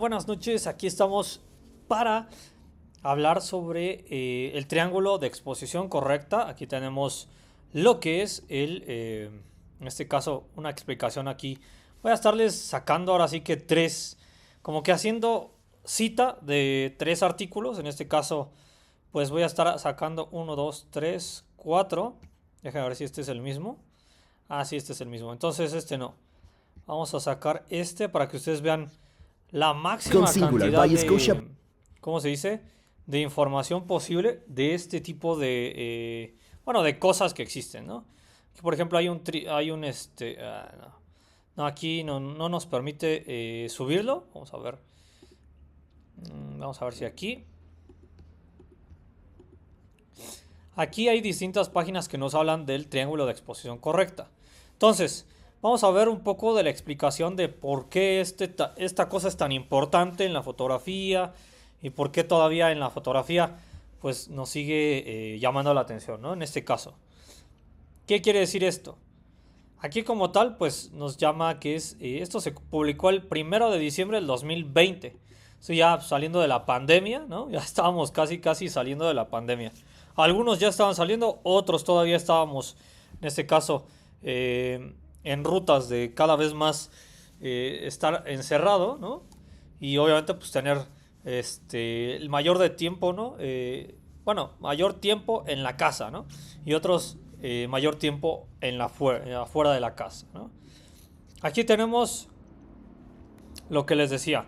buenas noches. Aquí estamos para hablar sobre el triángulo de exposición correcta. Aquí tenemos lo que es en este caso, una explicación aquí. Voy a estarles sacando ahora sí que tres, como que haciendo cita de tres artículos. En este caso, pues voy a estar sacando uno, dos, tres, cuatro. Déjenme ver si este es el mismo. Ah, sí, este es el mismo. Entonces este no. Vamos a sacar este para que ustedes vean la máxima cantidad de, ¿cómo se dice? De información posible de este tipo de, bueno, de cosas que existen, ¿no? Por ejemplo, no, aquí no nos permite subirlo. Vamos a ver. Vamos a ver si aquí. Aquí hay distintas páginas que nos hablan del triángulo de exposición correcta. Entonces, vamos a ver un poco de la explicación de por qué esta cosa es tan importante en la fotografía y por qué todavía en la fotografía pues nos sigue llamando la atención, ¿no? En este caso. ¿Qué quiere decir esto? Aquí como tal pues nos llama que esto se publicó el 1 de diciembre del 2020. Esto ya saliendo de la pandemia, ¿no? Ya estábamos casi saliendo de la pandemia. Algunos ya estaban saliendo, otros todavía estábamos, en este caso, en rutas de cada vez más estar encerrado, ¿no? Y obviamente pues tener el mayor de tiempo, ¿no? Bueno, mayor tiempo en la casa, ¿no? Y otros mayor tiempo afuera de la casa, ¿no? Aquí tenemos lo que les decía.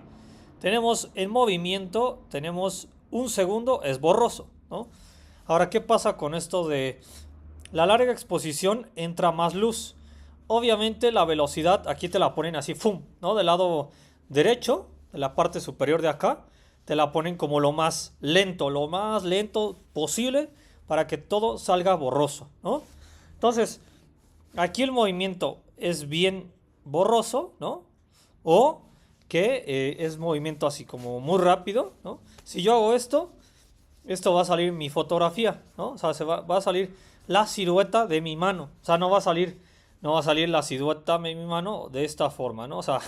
Tenemos en movimiento, tenemos un segundo, es borroso, ¿no? Ahora, ¿qué pasa con esto de la larga exposición? Entra más luz. Obviamente la velocidad, aquí te la ponen así, ¡fum!, ¿no? Del lado derecho, de la parte superior de acá, te la ponen como lo más lento posible para que todo salga borroso, ¿no? Entonces, aquí el movimiento es bien borroso, ¿no? O que es movimiento así como muy rápido, ¿no? Si yo hago esto va a salir mi fotografía, ¿no? O sea, va a salir la silueta de mi mano. O sea, no va a salir la silueta de mi mano de esta forma, ¿no? O sea,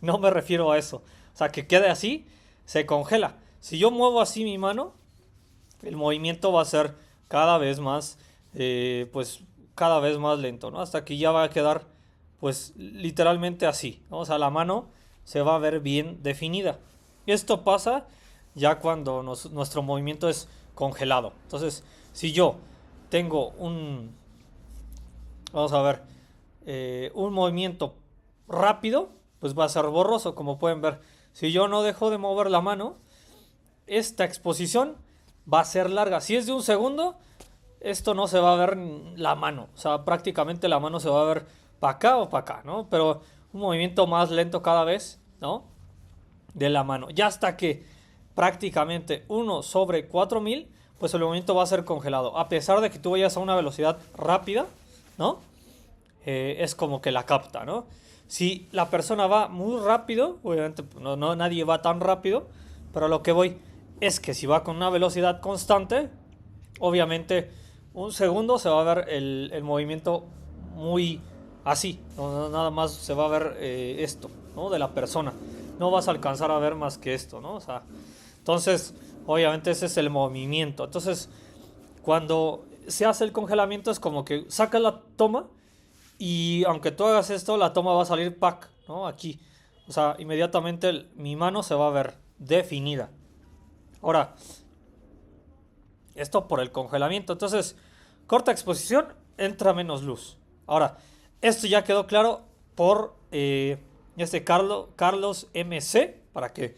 no me refiero a eso. O sea, que quede así, se congela. Si yo muevo así mi mano, el movimiento va a ser cada vez más, pues, cada vez más lento, ¿no? Hasta que ya va a quedar, pues, literalmente así, ¿no? O sea, la mano se va a ver bien definida. Esto pasa ya cuando nuestro movimiento es congelado. Entonces, si yo tengo vamos a ver, un movimiento rápido, pues va a ser borroso, como pueden ver. Si yo no dejo de mover la mano, esta exposición va a ser larga. Si es de un segundo, esto no se va a ver la mano. O sea, prácticamente la mano se va a ver para acá o para acá, ¿no? Pero un movimiento más lento cada vez, ¿no? De la mano. Ya hasta que prácticamente 1/4000, pues el movimiento va a ser congelado. A pesar de que tú vayas a una velocidad rápida, ¿no? Es como que la capta, ¿no? Si la persona va muy rápido, obviamente nadie va tan rápido, pero lo que voy es que si va con una velocidad constante, obviamente un segundo se va a ver el movimiento muy así, ¿no? Nada más se va a ver esto, ¿no? De la persona. No vas a alcanzar a ver más que esto, ¿no? O sea, entonces, obviamente ese es el movimiento. Entonces, cuando se hace el congelamiento es como que sacas la toma y aunque tú hagas esto, la toma va a salir pack, ¿no? Aquí. O sea, inmediatamente mi mano se va a ver definida. Ahora, esto por el congelamiento. Entonces, corta exposición, entra menos luz. Ahora, esto ya quedó claro por Carlos MC, para que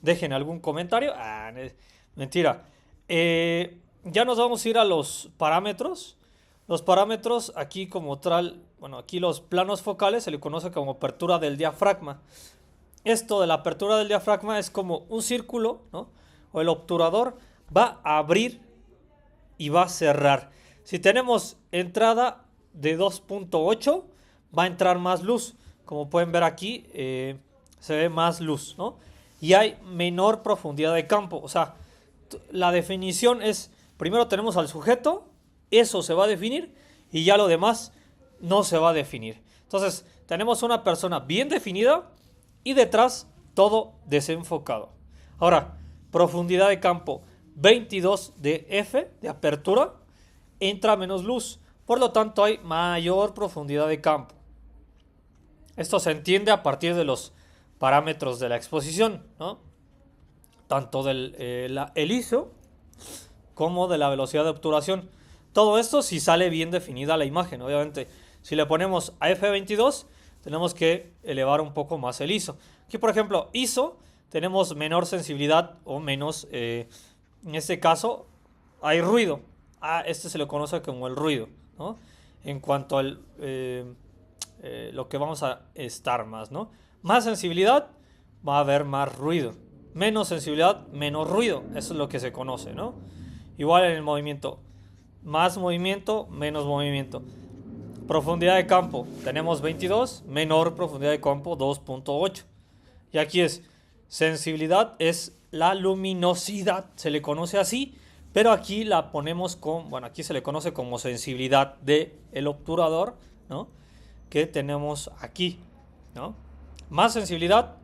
dejen algún comentario. Mentira. Ya nos vamos a ir a los parámetros. Los parámetros aquí como tal, bueno, aquí los planos focales se le conoce como apertura del diafragma. Esto de la apertura del diafragma es como un círculo, ¿no? O el obturador va a abrir y va a cerrar. Si tenemos entrada de 2.8, va a entrar más luz. Como pueden ver aquí, se ve más luz, ¿no? Y hay menor profundidad de campo. O sea, la definición es, primero tenemos al sujeto, eso se va a definir, y ya lo demás no se va a definir. Entonces, tenemos una persona bien definida y detrás todo desenfocado. Ahora, profundidad de campo 22 de F, de apertura, entra menos luz. Por lo tanto, hay mayor profundidad de campo. Esto se entiende a partir de los parámetros de la exposición, ¿no? Tanto del el ISO como de la velocidad de obturación. Todo esto si sale bien definida la imagen. Obviamente, si le ponemos a F22, tenemos que elevar un poco más el ISO. Aquí, por ejemplo, ISO, tenemos menor sensibilidad o menos, en este caso, hay ruido. A este se le conoce como el ruido, ¿no? En cuanto al lo que vamos a estar más, ¿no? Más sensibilidad, va a haber más ruido. Menos sensibilidad, menos ruido. Eso es lo que se conoce, ¿no? Igual en el movimiento. Más movimiento, menos movimiento. Profundidad de campo, tenemos 22, menor profundidad de campo 2.8. Y aquí es, sensibilidad es la luminosidad, se le conoce así, pero aquí la ponemos con, bueno, aquí se le conoce como sensibilidad del obturador, ¿no? Que tenemos aquí, ¿no? Más sensibilidad,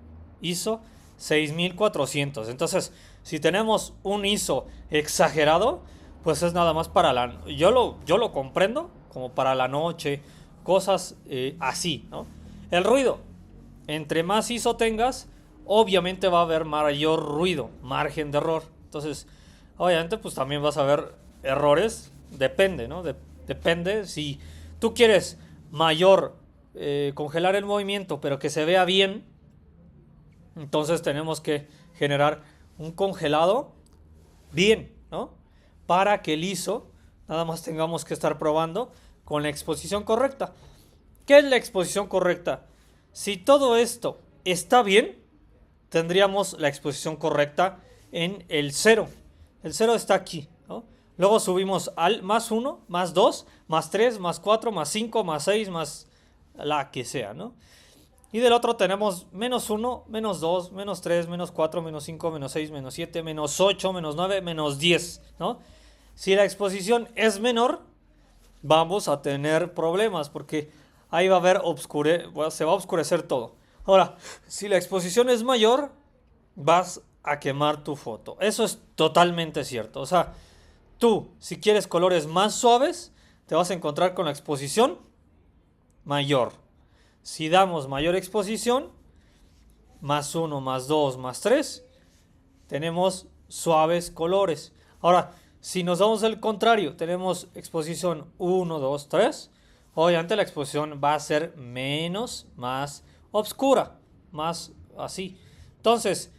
ISO 6400. Entonces, si tenemos un ISO exagerado, pues es nada más para la... Yo lo comprendo como para la noche, cosas así, ¿no? El ruido, entre más ISO tengas, obviamente va a haber mayor ruido, margen de error. Entonces, obviamente, pues también vas a ver errores, depende, ¿no? Depende si tú quieres mayor congelar el movimiento, pero que se vea bien, entonces tenemos que generar un congelado bien, ¿no? Para que el ISO, nada más tengamos que estar probando con la exposición correcta. ¿Qué es la exposición correcta? Si todo esto está bien, tendríamos la exposición correcta en el 0. El 0 está aquí, ¿no? Luego subimos al más 1, más 2, más 3, más 4, más 5, más 6, más la que sea, ¿no? Y del otro tenemos menos 1, menos 2, menos 3, menos 4, menos 5, menos 6, menos 7, menos 8, menos 9, menos 10, ¿no? Si la exposición es menor, vamos a tener problemas porque ahí va a haber se va a oscurecer todo. Ahora, si la exposición es mayor, vas a quemar tu foto. Eso es totalmente cierto. O sea, tú, si quieres colores más suaves, te vas a encontrar con la exposición mayor. Si damos mayor exposición, más 1, más 2, más 3, tenemos suaves colores. Ahora, si nos damos el contrario, tenemos exposición 1, 2, 3, obviamente la exposición va a ser menos, más oscura, más así. Entonces,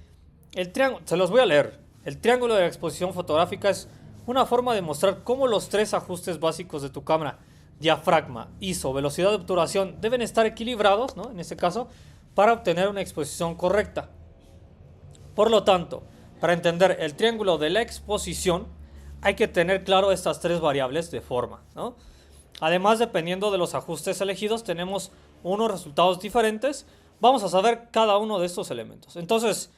el triángulo, se los voy a leer. El triángulo de la exposición fotográfica es una forma de mostrar cómo los tres ajustes básicos de tu cámara, diafragma, ISO, velocidad de obturación, deben estar equilibrados, ¿no? En este caso, para obtener una exposición correcta. Por lo tanto, para entender el triángulo de la exposición, hay que tener claro estas tres variables de forma, ¿no? Además, dependiendo de los ajustes elegidos, tenemos unos resultados diferentes. Vamos a saber cada uno de estos elementos. Entonces,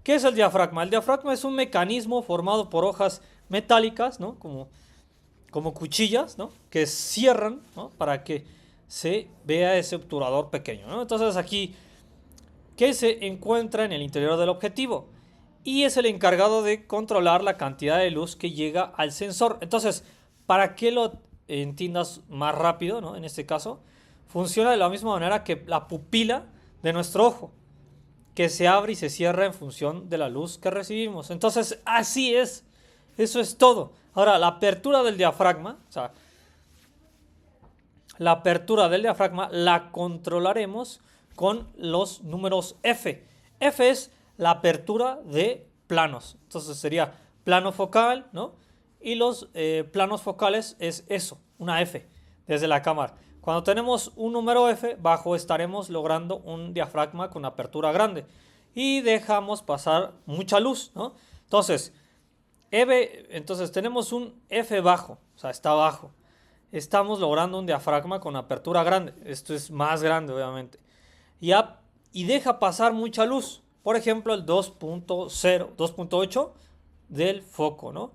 ¿qué es el diafragma? El diafragma es un mecanismo formado por hojas metálicas, ¿no? Como cuchillas, ¿no? Que cierran, ¿no? Para que se vea ese obturador pequeño, ¿no? Entonces aquí, ¿qué se encuentra en el interior del objetivo? Y es el encargado de controlar la cantidad de luz que llega al sensor. Entonces, para que lo entiendas más rápido, ¿no? En este caso, funciona de la misma manera que la pupila de nuestro ojo, que se abre y se cierra en función de la luz que recibimos. Entonces, así es. Eso es todo. Ahora, la apertura del diafragma, o sea, la apertura del diafragma la controlaremos con los números F. F es la apertura de planos. Entonces sería plano focal, ¿no? Y los planos focales es eso, una F desde la cámara. Cuando tenemos un número F, bajo estaremos logrando un diafragma con apertura grande. Y dejamos pasar mucha luz, ¿no? Entonces tenemos un F bajo, o sea, está bajo. Estamos logrando un diafragma con apertura grande. Esto es más grande, obviamente. Y deja pasar mucha luz. Por ejemplo, el 2.0, 2.8 del foco, ¿no?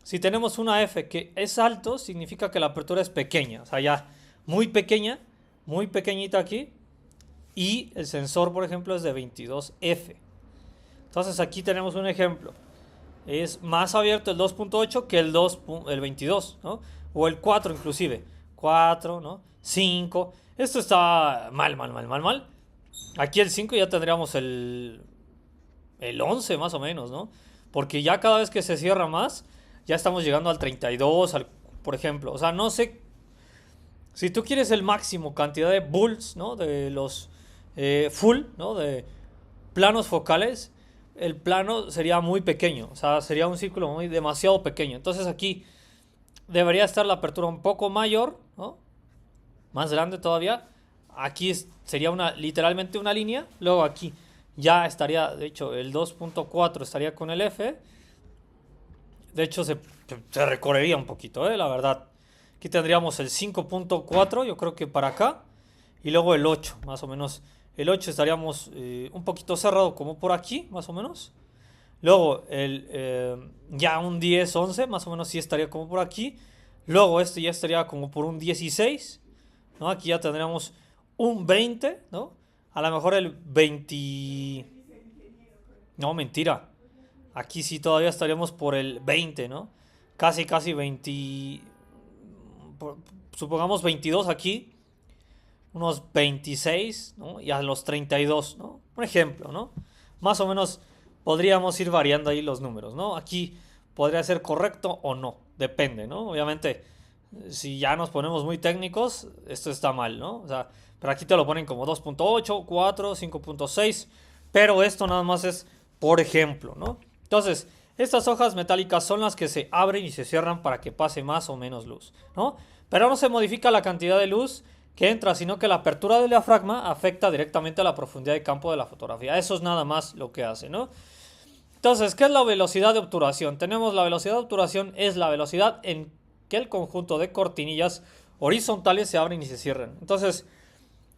Si tenemos una F que es alto, significa que la apertura es pequeña. O sea, ya muy pequeña, muy pequeñita aquí. Y el sensor, por ejemplo, es de 22F. Entonces aquí tenemos un ejemplo. Es más abierto el 2.8 que el 22, ¿no? O el 4 inclusive. 4, ¿no? 5. Esto está mal. Aquí el 5 ya tendríamos el 11 más o menos, ¿no? Porque ya cada vez que se cierra más, ya estamos llegando al 32, por ejemplo. O sea, no sé. Si tú quieres el máximo cantidad de bulbs, ¿no? De los full, ¿no? De planos focales, el plano sería muy pequeño. O sea, sería un círculo demasiado pequeño. Entonces aquí debería estar la apertura un poco mayor, ¿no? Más grande todavía. Aquí sería literalmente una línea. Luego aquí ya estaría, de hecho, el 2.4 estaría con el F. De hecho, se recorrería un poquito, la verdad. Aquí tendríamos el 5.4, yo creo que para acá. Y luego el 8, más o menos. El 8 estaríamos un poquito cerrado, como por aquí, más o menos. Luego ya un 10, 11, más o menos sí estaría como por aquí. Luego este ya estaría como por un 16, ¿no? Aquí ya tendríamos un 20, ¿no? A lo mejor el 20... No, mentira. Aquí sí todavía estaríamos por el 20, ¿no? Casi 20... Supongamos 22 aquí. Unos 26, ¿no? Y a los 32, ¿no? Un ejemplo, ¿no? Más o menos podríamos ir variando ahí los números, ¿no? Aquí podría ser correcto o no. Depende, ¿no? Obviamente, si ya nos ponemos muy técnicos, esto está mal, ¿no? O sea, pero aquí te lo ponen como 2.8, 4, 5.6. Pero esto nada más es por ejemplo, ¿no? Entonces, estas hojas metálicas son las que se abren y se cierran para que pase más o menos luz, ¿no? Pero no se modifica la cantidad de luz que entra, sino que la apertura del diafragma afecta directamente a la profundidad de campo de la fotografía. Eso es nada más lo que hace, ¿no? Entonces, ¿qué es la velocidad de obturación? Tenemos la velocidad de obturación, es la velocidad en que el conjunto de cortinillas horizontales se abren y se cierran. Entonces,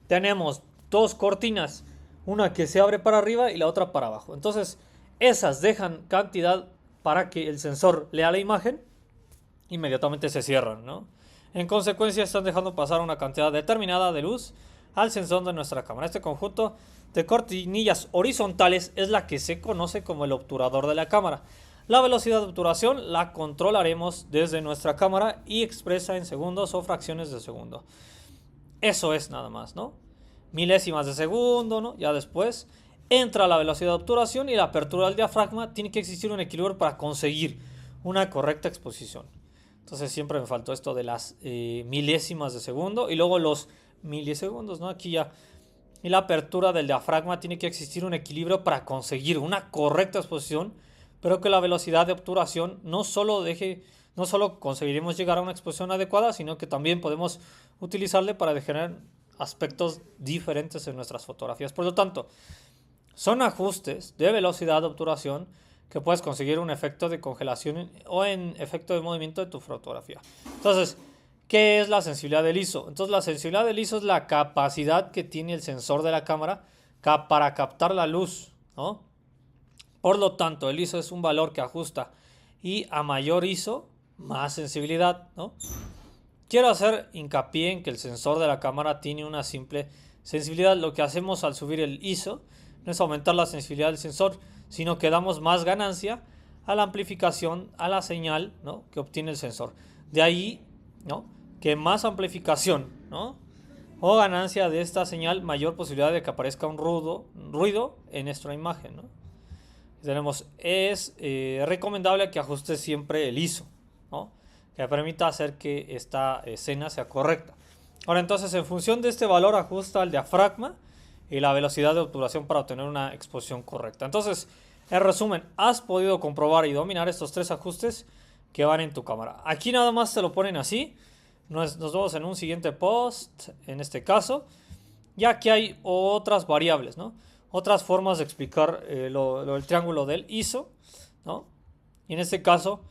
tenemos dos cortinas, una que se abre para arriba y la otra para abajo. Entonces, esas dejan cantidad para que el sensor lea la imagen, inmediatamente se cierran, ¿no? En consecuencia, están dejando pasar una cantidad determinada de luz al sensor de nuestra cámara. Este conjunto de cortinillas horizontales es la que se conoce como el obturador de la cámara. La velocidad de obturación la controlaremos desde nuestra cámara y expresa en segundos o fracciones de segundo. Eso es nada más, ¿no? Milésimas de segundo, ¿no? Ya después entra la velocidad de obturación y la apertura del diafragma. Tiene que existir un equilibrio para conseguir una correcta exposición. Entonces siempre me faltó esto de las milésimas de segundo y luego los milisegundos, ¿no? Aquí ya. Y la apertura del diafragma, tiene que existir un equilibrio para conseguir una correcta exposición, pero que la velocidad de obturación no solo conseguiremos llegar a una exposición adecuada, sino que también podemos utilizarle para generar aspectos diferentes en nuestras fotografías. Por lo tanto, son ajustes de velocidad de obturación que puedes conseguir un efecto de congelación o en efecto de movimiento de tu fotografía. Entonces, ¿qué es la sensibilidad del ISO? Entonces, la sensibilidad del ISO es la capacidad que tiene el sensor de la cámara para captar la luz, ¿no? Por lo tanto, el ISO es un valor que ajusta y a mayor ISO, más sensibilidad, ¿no? Quiero hacer hincapié en que el sensor de la cámara tiene una simple sensibilidad. Lo que hacemos al subir el ISO no es aumentar la sensibilidad del sensor, sino que damos más ganancia a la amplificación, a la señal, ¿no? Que obtiene el sensor. De ahí, ¿no? Que más amplificación, ¿no? O ganancia de esta señal, mayor posibilidad de que aparezca un ruido en nuestra imagen, ¿no? Es recomendable que ajustes siempre el ISO, ¿no? Que permita hacer que esta escena sea correcta. Ahora entonces, en función de este valor, ajusta el diafragma y la velocidad de obturación para obtener una exposición correcta. Entonces, en resumen, has podido comprobar y dominar estos tres ajustes que van en tu cámara. Aquí nada más te lo ponen así. Nos vemos en un siguiente post, en este caso. Ya que hay otras variables, ¿no? Otras formas de explicar el triángulo del ISO, ¿no? Y en este caso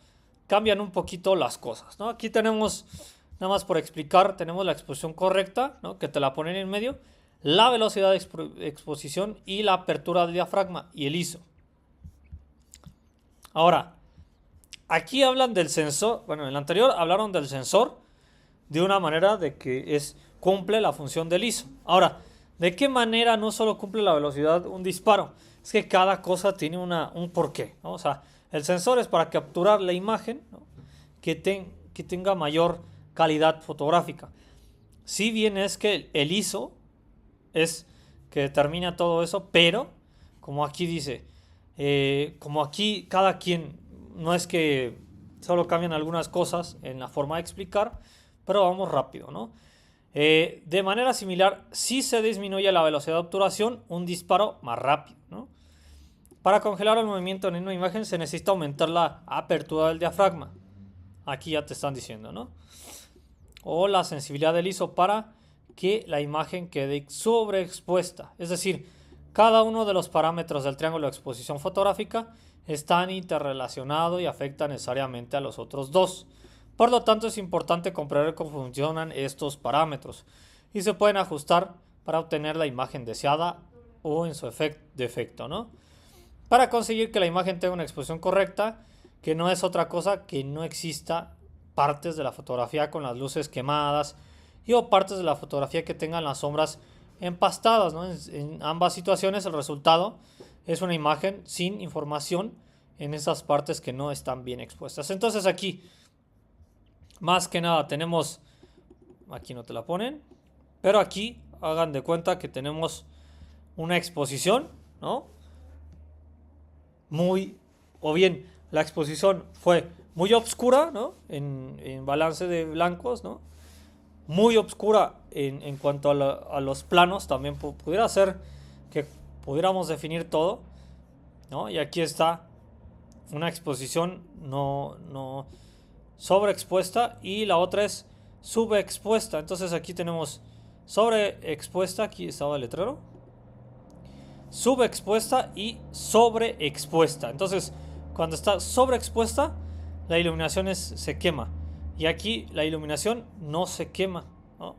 cambian un poquito las cosas, ¿no? Aquí tenemos, nada más por explicar, tenemos la exposición correcta, ¿no? Que te la ponen en medio, la velocidad de exposición y la apertura del diafragma y el ISO. Ahora, aquí hablan del sensor, bueno, en el anterior hablaron del sensor de una manera de que cumple la función del ISO. Ahora, ¿de qué manera no solo cumple la velocidad un disparo, es que cada cosa tiene un porqué, ¿no? O sea, el sensor es para capturar la imagen, ¿no? que tenga mayor calidad fotográfica. Si bien es que el ISO es que determina todo eso, pero como aquí dice, como aquí cada quien, no es que solo cambian algunas cosas en la forma de explicar, pero vamos rápido, ¿no? De manera similar, si se disminuye la velocidad de obturación, un disparo más rápido, ¿no? Para congelar el movimiento en una imagen se necesita aumentar la apertura del diafragma. Aquí ya te están diciendo, ¿no? O la sensibilidad del ISO para que la imagen quede sobreexpuesta. Es decir, cada uno de los parámetros del triángulo de exposición fotográfica están interrelacionados y afectan necesariamente a los otros dos. Por lo tanto, es importante comprender cómo funcionan estos parámetros y se pueden ajustar para obtener la imagen deseada o en su defecto, ¿no? Para conseguir que la imagen tenga una exposición correcta, que no es otra cosa que no exista partes de la fotografía con las luces quemadas y o partes de la fotografía que tengan las sombras empastadas, ¿no? En ambas situaciones el resultado es una imagen sin información en esas partes que no están bien expuestas. Entonces aquí, más que nada tenemos, aquí no te la ponen, pero aquí hagan de cuenta que tenemos una exposición, ¿no? O bien la exposición fue muy oscura, ¿no? En balance de blancos, ¿no? Muy oscura en cuanto a los planos, también pudiera ser que pudiéramos definir todo, ¿no? Y aquí está una exposición no sobreexpuesta y la otra es subexpuesta. Entonces aquí tenemos sobreexpuesta, aquí estaba el letrero, subexpuesta y sobreexpuesta. Entonces, cuando está sobreexpuesta, la iluminación se quema. Y aquí la iluminación no se quema, ¿no?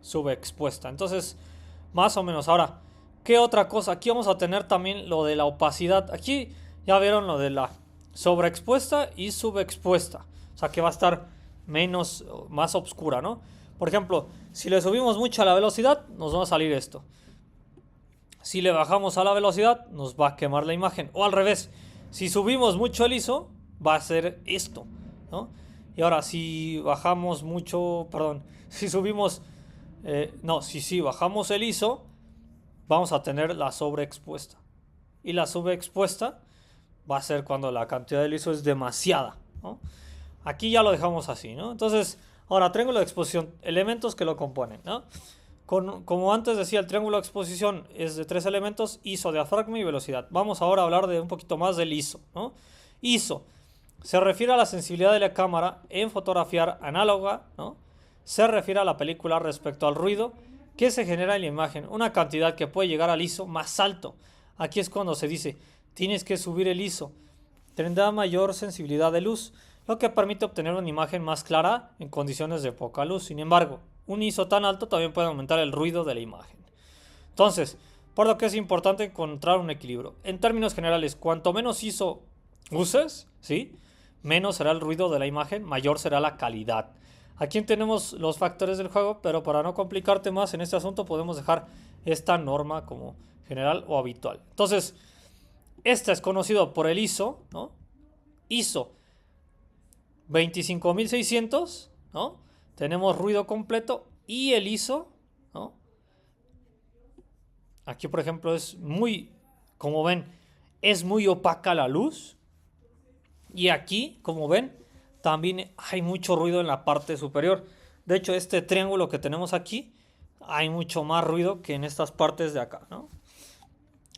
Subexpuesta. Entonces, más o menos. Ahora, ¿qué otra cosa? Aquí vamos a tener también lo de la opacidad. Aquí ya vieron lo de la sobreexpuesta y subexpuesta. O sea, que va a estar más oscura, ¿no? Por ejemplo, si le subimos mucho a la velocidad, nos va a salir esto. Si le bajamos a la velocidad, nos va a quemar la imagen. O al revés, si subimos mucho el ISO, va a ser esto, ¿no? Y ahora, si bajamos mucho, perdón, si subimos, si bajamos el ISO, vamos a tener la sobreexpuesta. Y la subexpuesta va a ser cuando la cantidad del ISO es demasiada, ¿no? Aquí ya lo dejamos así, ¿no? Entonces, ahora, triángulo de exposición, elementos que lo componen, ¿no? Como antes decía, el triángulo de exposición es de 3 elementos, ISO, diafragma y velocidad. Vamos ahora a hablar de un poquito más del ISO, ¿no? ISO se refiere a la sensibilidad de la cámara en fotografiar análoga, ¿no? Se refiere a la película respecto al ruido que se genera en la imagen, una cantidad que puede llegar al ISO más alto. Aquí es cuando se dice, tienes que subir el ISO. Tendrá mayor sensibilidad de luz, lo que permite obtener una imagen más clara en condiciones de poca luz. Sin embargo, un ISO tan alto también puede aumentar el ruido de la imagen. Entonces, por lo que es importante encontrar un equilibrio. En términos generales, cuanto menos ISO uses, ¿sí?, menos será el ruido de la imagen, mayor será la calidad. Aquí tenemos los factores del juego, pero para no complicarte más en este asunto podemos dejar esta norma como general o habitual. Entonces, este es conocido por el ISO, ¿no? ISO 25600, ¿no? Tenemos ruido completo y el ISO, ¿no? Aquí, por ejemplo, como ven, es muy opaca la luz. Y aquí, como ven, también hay mucho ruido en la parte superior. De hecho, este triángulo que tenemos aquí, hay mucho más ruido que en estas partes de acá, ¿no?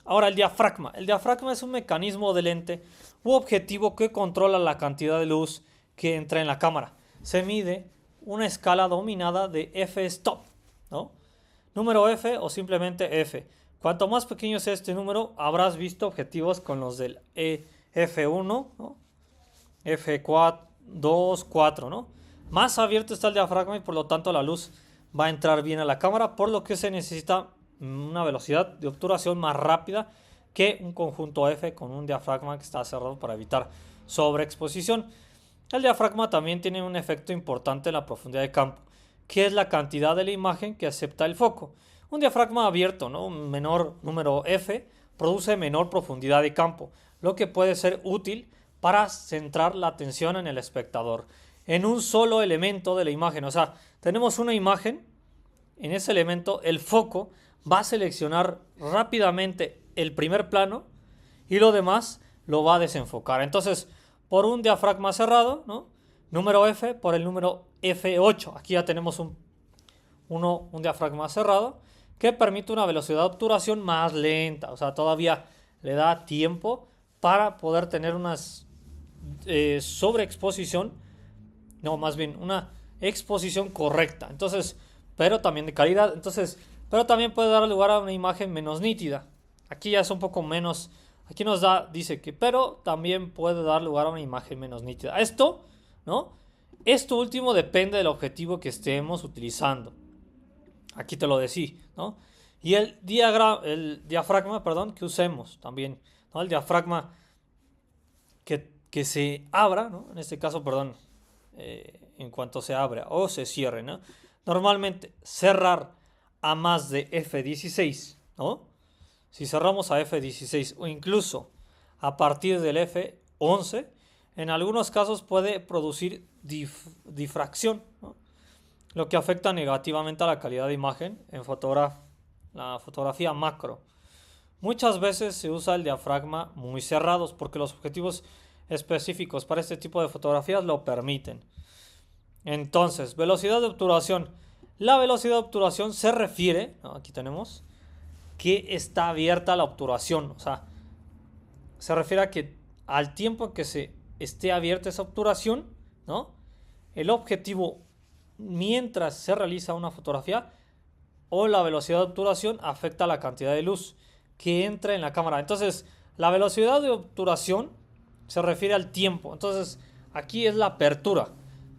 Ahora, el diafragma. El diafragma es un mecanismo de lente u objetivo que controla la cantidad de luz que entra en la cámara. Se mide una escala dominada de f-stop, ¿no? Número F o simplemente F. Cuanto más pequeño sea este número, habrás visto objetivos con los del F1, ¿no? F2, 4, ¿no? Más abierto está el diafragma y por lo tanto la luz va a entrar bien a la cámara, por lo que se necesita una velocidad de obturación más rápida que un conjunto F con un diafragma que está cerrado para evitar sobreexposición. El diafragma también tiene un efecto importante en la profundidad de campo, que es la cantidad de la imagen que acepta el foco. Un diafragma abierto, ¿no? Un menor número F produce menor profundidad de campo, lo que puede ser útil para centrar la atención en el espectador, en un solo elemento de la imagen. O sea, tenemos una imagen, en ese elemento el foco va a seleccionar rápidamente el primer plano y lo demás lo va a desenfocar. Entonces, por un diafragma cerrado, ¿no? Número F por el número F8. Aquí ya tenemos un diafragma cerrado que permite una velocidad de obturación más lenta. O sea, todavía le da tiempo para poder tener una sobreexposición, no, más bien una exposición correcta. Entonces, pero también de calidad. Entonces, pero también puede dar lugar a una imagen menos nítida. Aquí ya es un poco menos. Aquí nos da, dice que, pero también puede dar lugar a una imagen menos nítida. Esto, ¿no? Esto último depende del objetivo que estemos utilizando. Aquí te lo decía, ¿no? Y el diafragma, perdón, que usemos también, ¿no? El diafragma que se abra, ¿no? En este caso, perdón, en cuanto se abra o se cierre, ¿no? Normalmente cerrar a más de F16, ¿no? Si cerramos a F16 o incluso a partir del F11, en algunos casos puede producir difracción, ¿no? Lo que afecta negativamente a la calidad de imagen en la fotografía macro. Muchas veces se usa el diafragma muy cerrados porque los objetivos específicos para este tipo de fotografías lo permiten. Entonces, velocidad de obturación. La velocidad de obturación se refiere, ¿no? Aquí tenemos, que está abierta la obturación. O sea, se refiere a que al tiempo que se esté abierta esa obturación, ¿no? El objetivo, mientras se realiza una fotografía, o la velocidad de obturación afecta la cantidad de luz que entra en la cámara. Entonces, la velocidad de obturación se refiere al tiempo. Entonces, aquí es la apertura,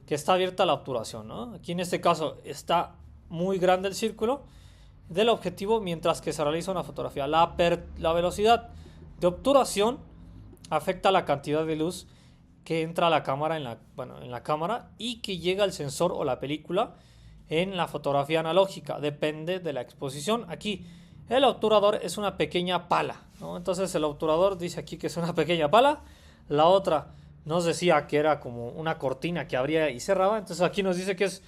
que está abierta la obturación, ¿no? Aquí en este caso está muy grande el círculo del objetivo mientras que se realiza una fotografía. La velocidad de obturación afecta la cantidad de luz que entra a la cámara en la cámara y que llega al sensor o la película en la fotografía analógica. Depende de la exposición. Aquí el obturador es una pequeña pala, ¿no? Entonces el obturador dice aquí que es una pequeña pala. La otra nos decía que era como una cortina que abría y cerraba. Entonces aquí nos dice que es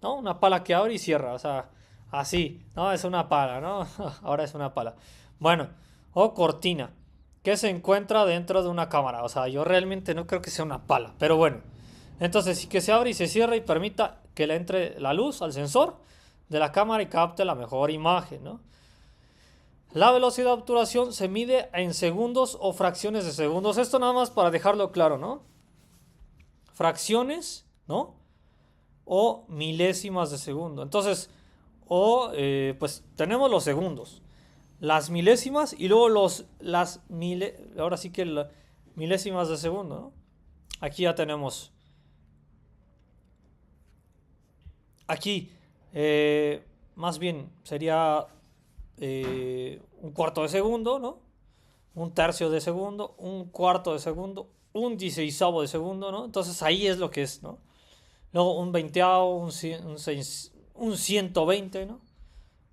¿no? Una pala que abre y cierra. O sea, así, ¿no? Es una pala, ¿no? Ahora es una pala. Bueno, o cortina, que se encuentra dentro de una cámara. O sea, yo realmente no creo que sea una pala, pero bueno. Entonces, sí, que se abre y se cierra y permita que le entre la luz al sensor de la cámara y capte la mejor imagen, ¿no? La velocidad de obturación se mide en segundos o fracciones de segundos. Esto nada más para dejarlo claro, ¿no? Fracciones, ¿no? O milésimas de segundo. Entonces, pues tenemos los segundos, las milésimas y luego ahora sí que milésimas de segundo, ¿no? Aquí ya tenemos. Aquí, más bien sería un cuarto de segundo, ¿no? Un tercio de segundo, un cuarto de segundo, un dieciseisavo de segundo, ¿no? Entonces ahí es lo que es, ¿no? Luego un veinteavo, un 120, ¿no?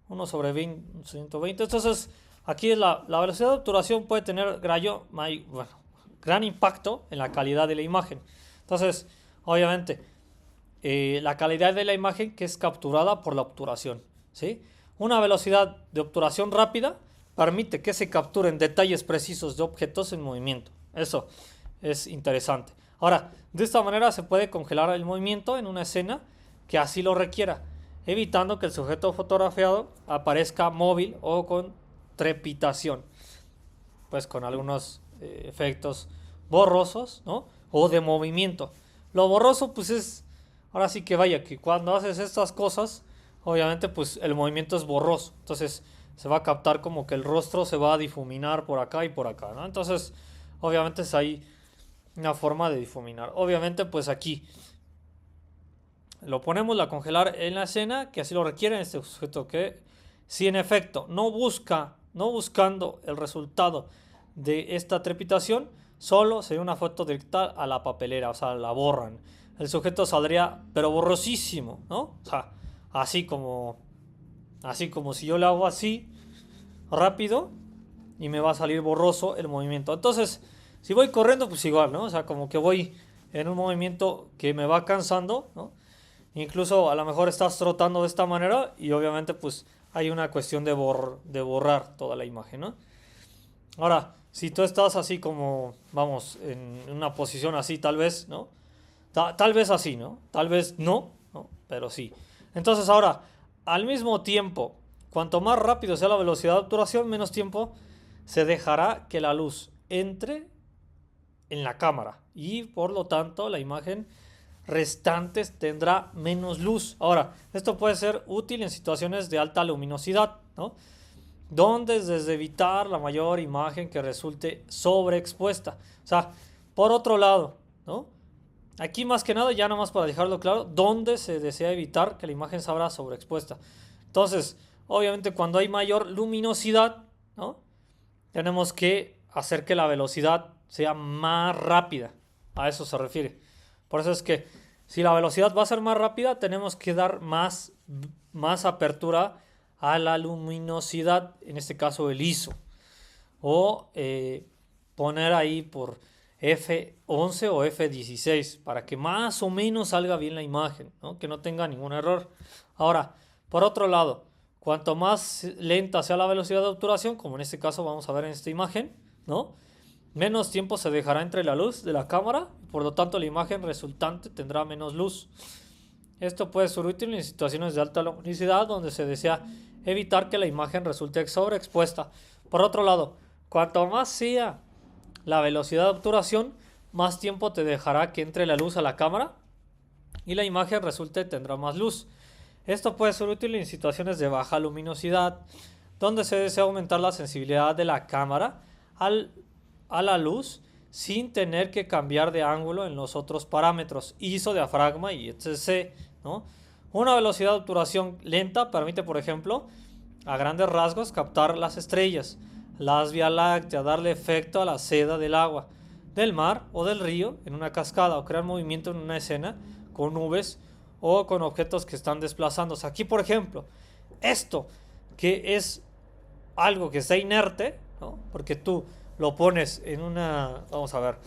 1 sobre 20, un 120. Entonces aquí la velocidad de obturación puede tener gran impacto en la calidad de la imagen. Entonces, obviamente, la calidad de la imagen que es capturada por la obturación, ¿sí? Una velocidad de obturación rápida permite que se capturen detalles precisos de objetos en movimiento. Eso es interesante. Ahora, de esta manera se puede congelar el movimiento en una escena que así lo requiera, evitando que el sujeto fotografiado aparezca móvil o con trepitación, pues con algunos efectos borrosos, ¿no? O de movimiento. Lo borroso, pues es, ahora sí que vaya, que cuando haces estas cosas, obviamente pues el movimiento es borroso. Entonces se va a captar como que el rostro se va a difuminar por acá y por acá, ¿no? Entonces, obviamente es ahí una forma de difuminar. Obviamente pues aquí lo ponemos a congelar en la escena que así lo requiere este sujeto, que si en efecto no buscando el resultado de esta trepitación, solo sería una foto directa a la papelera, o sea, la borran. El sujeto saldría pero borrosísimo, ¿no? O sea, así como Así como si yo lo hago así, rápido, y me va a salir borroso el movimiento. Entonces, si voy corriendo, pues igual, ¿no? O sea, como que voy en un movimiento que me va cansando, ¿no? Incluso a lo mejor estás trotando de esta manera y obviamente pues hay una cuestión de borrar toda la imagen, ¿no? Ahora, si tú estás así como, vamos, en una posición así, tal vez, ¿no? Tal vez así, ¿no? Tal vez no, ¿no? Pero sí. Entonces ahora, al mismo tiempo, cuanto más rápido sea la velocidad de obturación, menos tiempo se dejará que la luz entre en la cámara y por lo tanto la imagen restantes tendrá menos luz. Ahora, esto puede ser útil en situaciones de alta luminosidad, ¿no? Donde desde evitar la mayor imagen que resulte sobreexpuesta. O sea, por otro lado, ¿no? Aquí más que nada, ya nomás para dejarlo claro, donde se desea evitar que la imagen se abra sobreexpuesta. Entonces, obviamente cuando hay mayor luminosidad, ¿no? Tenemos que hacer que la velocidad sea más rápida. A eso se refiere. Por eso es que si la velocidad va a ser más rápida, tenemos que dar más apertura a la luminosidad, en este caso el ISO. O poner ahí por F11 o F16 para que más o menos salga bien la imagen, ¿no? Que no tenga ningún error. Ahora, por otro lado, cuanto más lenta sea la velocidad de obturación, como en este caso vamos a ver en esta imagen, ¿no? Menos tiempo se dejará entre la luz de la cámara, por lo tanto la imagen resultante tendrá menos luz. Esto puede ser útil en situaciones de alta luminosidad donde se desea evitar que la imagen resulte sobreexpuesta. Por otro lado, cuanto más sea la velocidad de obturación, más tiempo te dejará que entre la luz a la cámara y la imagen resulte tendrá más luz. Esto puede ser útil en situaciones de baja luminosidad, donde se desea aumentar la sensibilidad de la cámara a la luz sin tener que cambiar de ángulo en los otros parámetros, ISO, diafragma y etc., ¿no? Una velocidad de obturación lenta permite, por ejemplo, a grandes rasgos, captar las estrellas, las Vía Láctea, darle efecto a la seda del agua, del mar o del río en una cascada o crear movimiento en una escena con nubes o con objetos que están desplazándose. Aquí, por ejemplo, esto que es algo que está inerte, ¿no? Porque tú lo pones en una... Vamos a ver.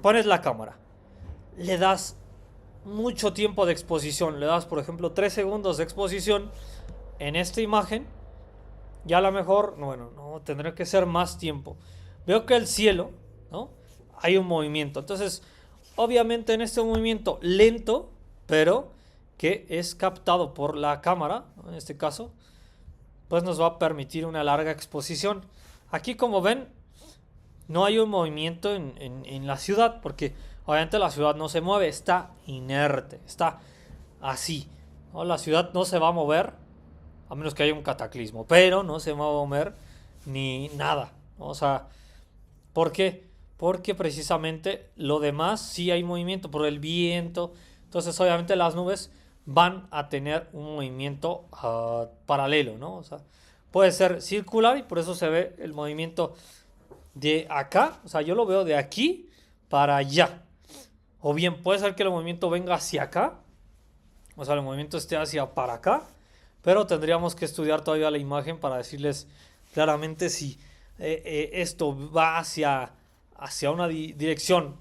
Pones la cámara. Le das mucho tiempo de exposición. Le das, por ejemplo, 3 segundos de exposición en esta imagen. Y a lo mejor, bueno, no, tendrá que ser más tiempo. Veo que el cielo, ¿no? Hay un movimiento. Entonces, obviamente en este movimiento lento, pero que es captado por la cámara, ¿no? En este caso, pues nos va a permitir una larga exposición. Aquí, como ven, no hay un movimiento en la ciudad, porque obviamente la ciudad no se mueve, está inerte, está así, ¿no? La ciudad no se va a mover, a menos que haya un cataclismo, pero no se va a mover ni nada, ¿no? O sea, ¿por qué? Porque precisamente lo demás sí hay movimiento por el viento, entonces obviamente las nubes van a tener un movimiento paralelo, ¿no? O sea, puede ser circular y por eso se ve el movimiento de acá, o sea, yo lo veo de aquí para allá. O bien puede ser que el movimiento venga hacia acá, o sea, el movimiento esté hacia para acá, pero tendríamos que estudiar todavía la imagen para decirles claramente si esto va hacia una dirección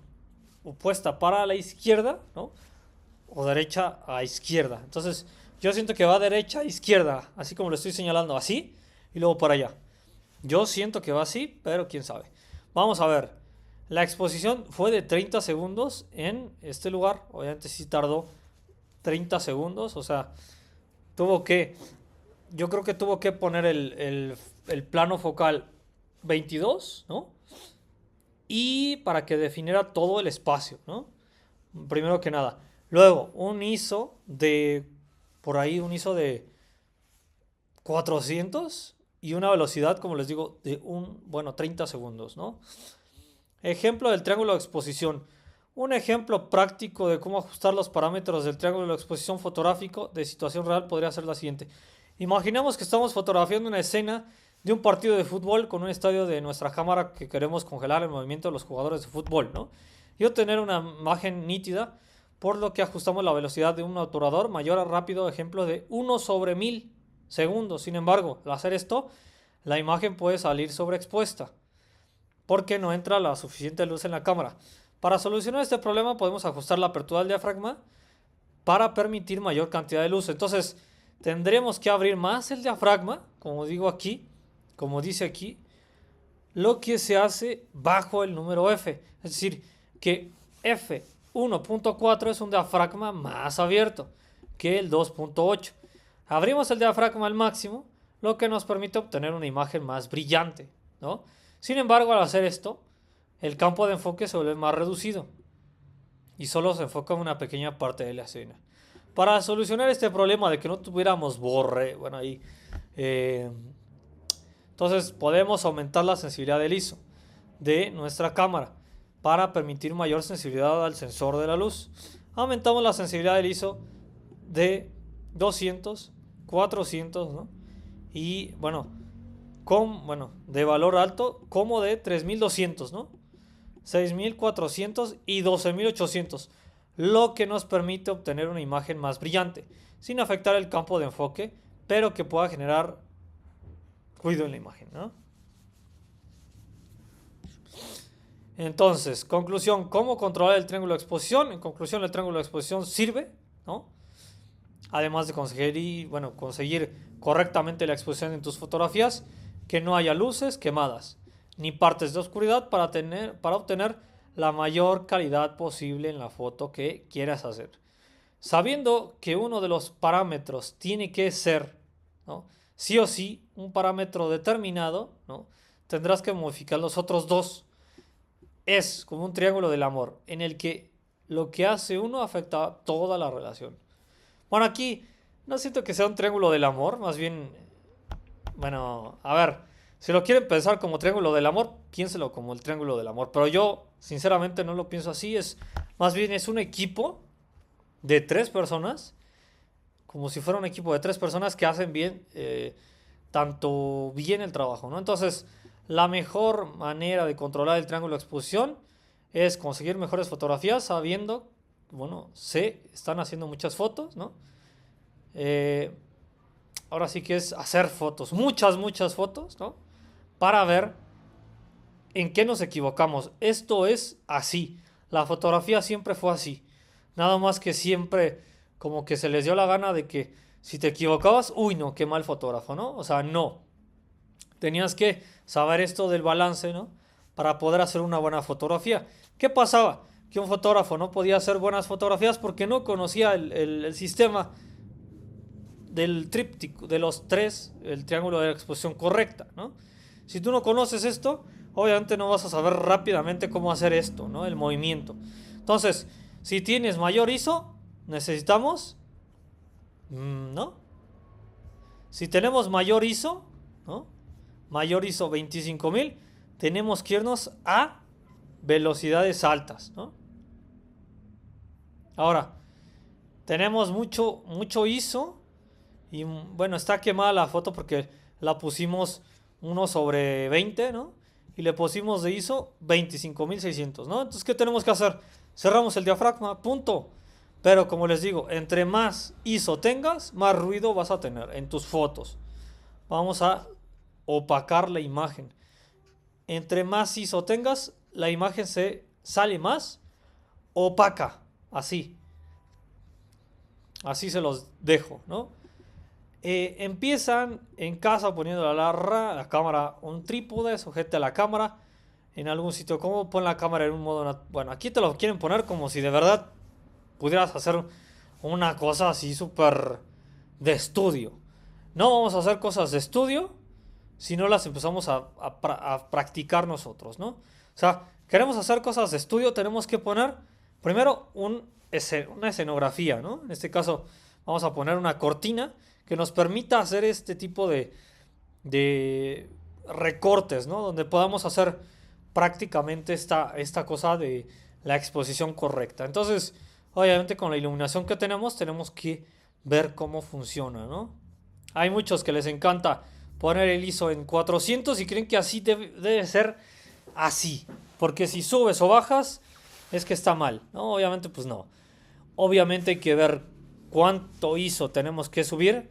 opuesta para la izquierda, ¿no? O derecha a izquierda. Entonces, yo siento que va derecha a izquierda, así como lo estoy señalando, así, y luego para allá. Yo siento que va así, pero quién sabe. Vamos a ver. La exposición fue de 30 segundos en este lugar. Obviamente sí tardó 30 segundos. O sea, tuvo que... Yo creo que tuvo que poner el plano focal 22, ¿no? Y para que definiera todo el espacio, ¿no? Primero que nada. Luego, un ISO de... Por ahí, un ISO de 400 y una velocidad, como les digo, de 30 segundos, ¿no? Ejemplo del triángulo de exposición. Un ejemplo práctico de cómo ajustar los parámetros del triángulo de exposición fotográfico de situación real podría ser la siguiente. Imaginemos que estamos fotografiando una escena de un partido de fútbol con un estadio de nuestra cámara que queremos congelar el movimiento de los jugadores de fútbol, ¿no? Y obtener una imagen nítida, por lo que ajustamos la velocidad de un obturador mayor a rápido, ejemplo de 1/1000. segundos. Sin embargo, al hacer esto, la imagen puede salir sobreexpuesta porque no entra la suficiente luz en la cámara. Para solucionar este problema podemos ajustar la apertura del diafragma para permitir mayor cantidad de luz. Entonces tendremos que abrir más el diafragma, como digo aquí, como dice aquí, lo que se hace bajo el número F. Es decir, que F1.4 es un diafragma más abierto que el 2.8. Abrimos el diafragma al máximo, lo que nos permite obtener una imagen más brillante, ¿no? Sin embargo, al hacer esto, el campo de enfoque se vuelve más reducido y solo se enfoca en una pequeña parte de la escena. Para solucionar este problema de que no tuviéramos borre, bueno, ahí, entonces podemos aumentar la sensibilidad del ISO de nuestra cámara para permitir mayor sensibilidad al sensor de la luz. Aumentamos la sensibilidad del ISO de 200, 400, ¿no? Y bueno, de valor alto como de 3200, ¿no? 6400 y 12800, lo que nos permite obtener una imagen más brillante, sin afectar el campo de enfoque, pero que pueda generar ruido en la imagen, ¿no? Entonces, conclusión, ¿cómo controlar el triángulo de exposición? En conclusión, el triángulo de exposición sirve, ¿no? Además de conseguir correctamente la exposición en tus fotografías, que no haya luces quemadas, ni partes de oscuridad para obtener la mayor calidad posible en la foto que quieras hacer. Sabiendo que uno de los parámetros tiene que ser, ¿no?, sí o sí, un parámetro determinado, ¿no?, tendrás que modificar los otros dos. Es como un triángulo del amor, en el que lo que hace uno afecta a toda la relación. Bueno, aquí no siento que sea un triángulo del amor, más bien, bueno, a ver, si lo quieren pensar como triángulo del amor, piénselo como el triángulo del amor. Pero yo, sinceramente, no lo pienso así. Más bien es un equipo de 3 personas, como si fuera un equipo de 3 personas que hacen bien, tanto bien el trabajo, ¿no? Entonces, la mejor manera de controlar el triángulo de exposición es conseguir mejores fotografías sabiendo, están haciendo muchas fotos, ¿no? Ahora sí que es hacer fotos, muchas fotos, ¿no?, para ver en qué nos equivocamos. Esto es así. La fotografía siempre fue así. Nada más que siempre como que se les dio la gana de que si te equivocabas, uy, no, qué mal fotógrafo, ¿no? O sea, no. Tenías que saber esto del balance, ¿no?, para poder hacer una buena fotografía. ¿Qué pasaba? Que un fotógrafo no podía hacer buenas fotografías porque no conocía el sistema del tríptico, de los 3, el triángulo de la exposición correcta, ¿no? Si tú no conoces esto, obviamente no vas a saber rápidamente cómo hacer esto, ¿no?, el movimiento. Entonces, si tienes mayor ISO, necesitamos, ¿no? Si tenemos mayor ISO, ¿no?, mayor ISO 25000, tenemos que irnos a velocidades altas, ¿no? Ahora, tenemos mucho ISO y bueno, está quemada la foto porque la pusimos 1/20, ¿no? Y le pusimos de ISO 25600, ¿no? Entonces, ¿qué tenemos que hacer? Cerramos el diafragma, punto. Pero como les digo, entre más ISO tengas, más ruido vas a tener en tus fotos. Vamos a opacar la imagen. Entre más ISO tengas, la imagen se sale más opaca. Así se los dejo, ¿no? Empiezan en casa poniendo la cámara, un trípode, sujete a la cámara en algún sitio. ¿Cómo pon la cámara en un modo? Bueno, aquí te lo quieren poner como si de verdad pudieras hacer una cosa así súper de estudio. No vamos a hacer cosas de estudio si no las empezamos a practicar nosotros, ¿no? O sea, queremos hacer cosas de estudio, tenemos que poner primero una escenografía, ¿no? En este caso vamos a poner una cortina que nos permita hacer este tipo de recortes, ¿no?, donde podamos hacer prácticamente esta cosa de la exposición correcta. Entonces, obviamente con la iluminación que tenemos que ver cómo funciona, ¿no? Hay muchos que les encanta poner el ISO en 400 y creen que así debe ser así, porque si subes o bajas es que está mal, ¿no? Obviamente pues no. Obviamente hay que ver cuánto ISO tenemos que subir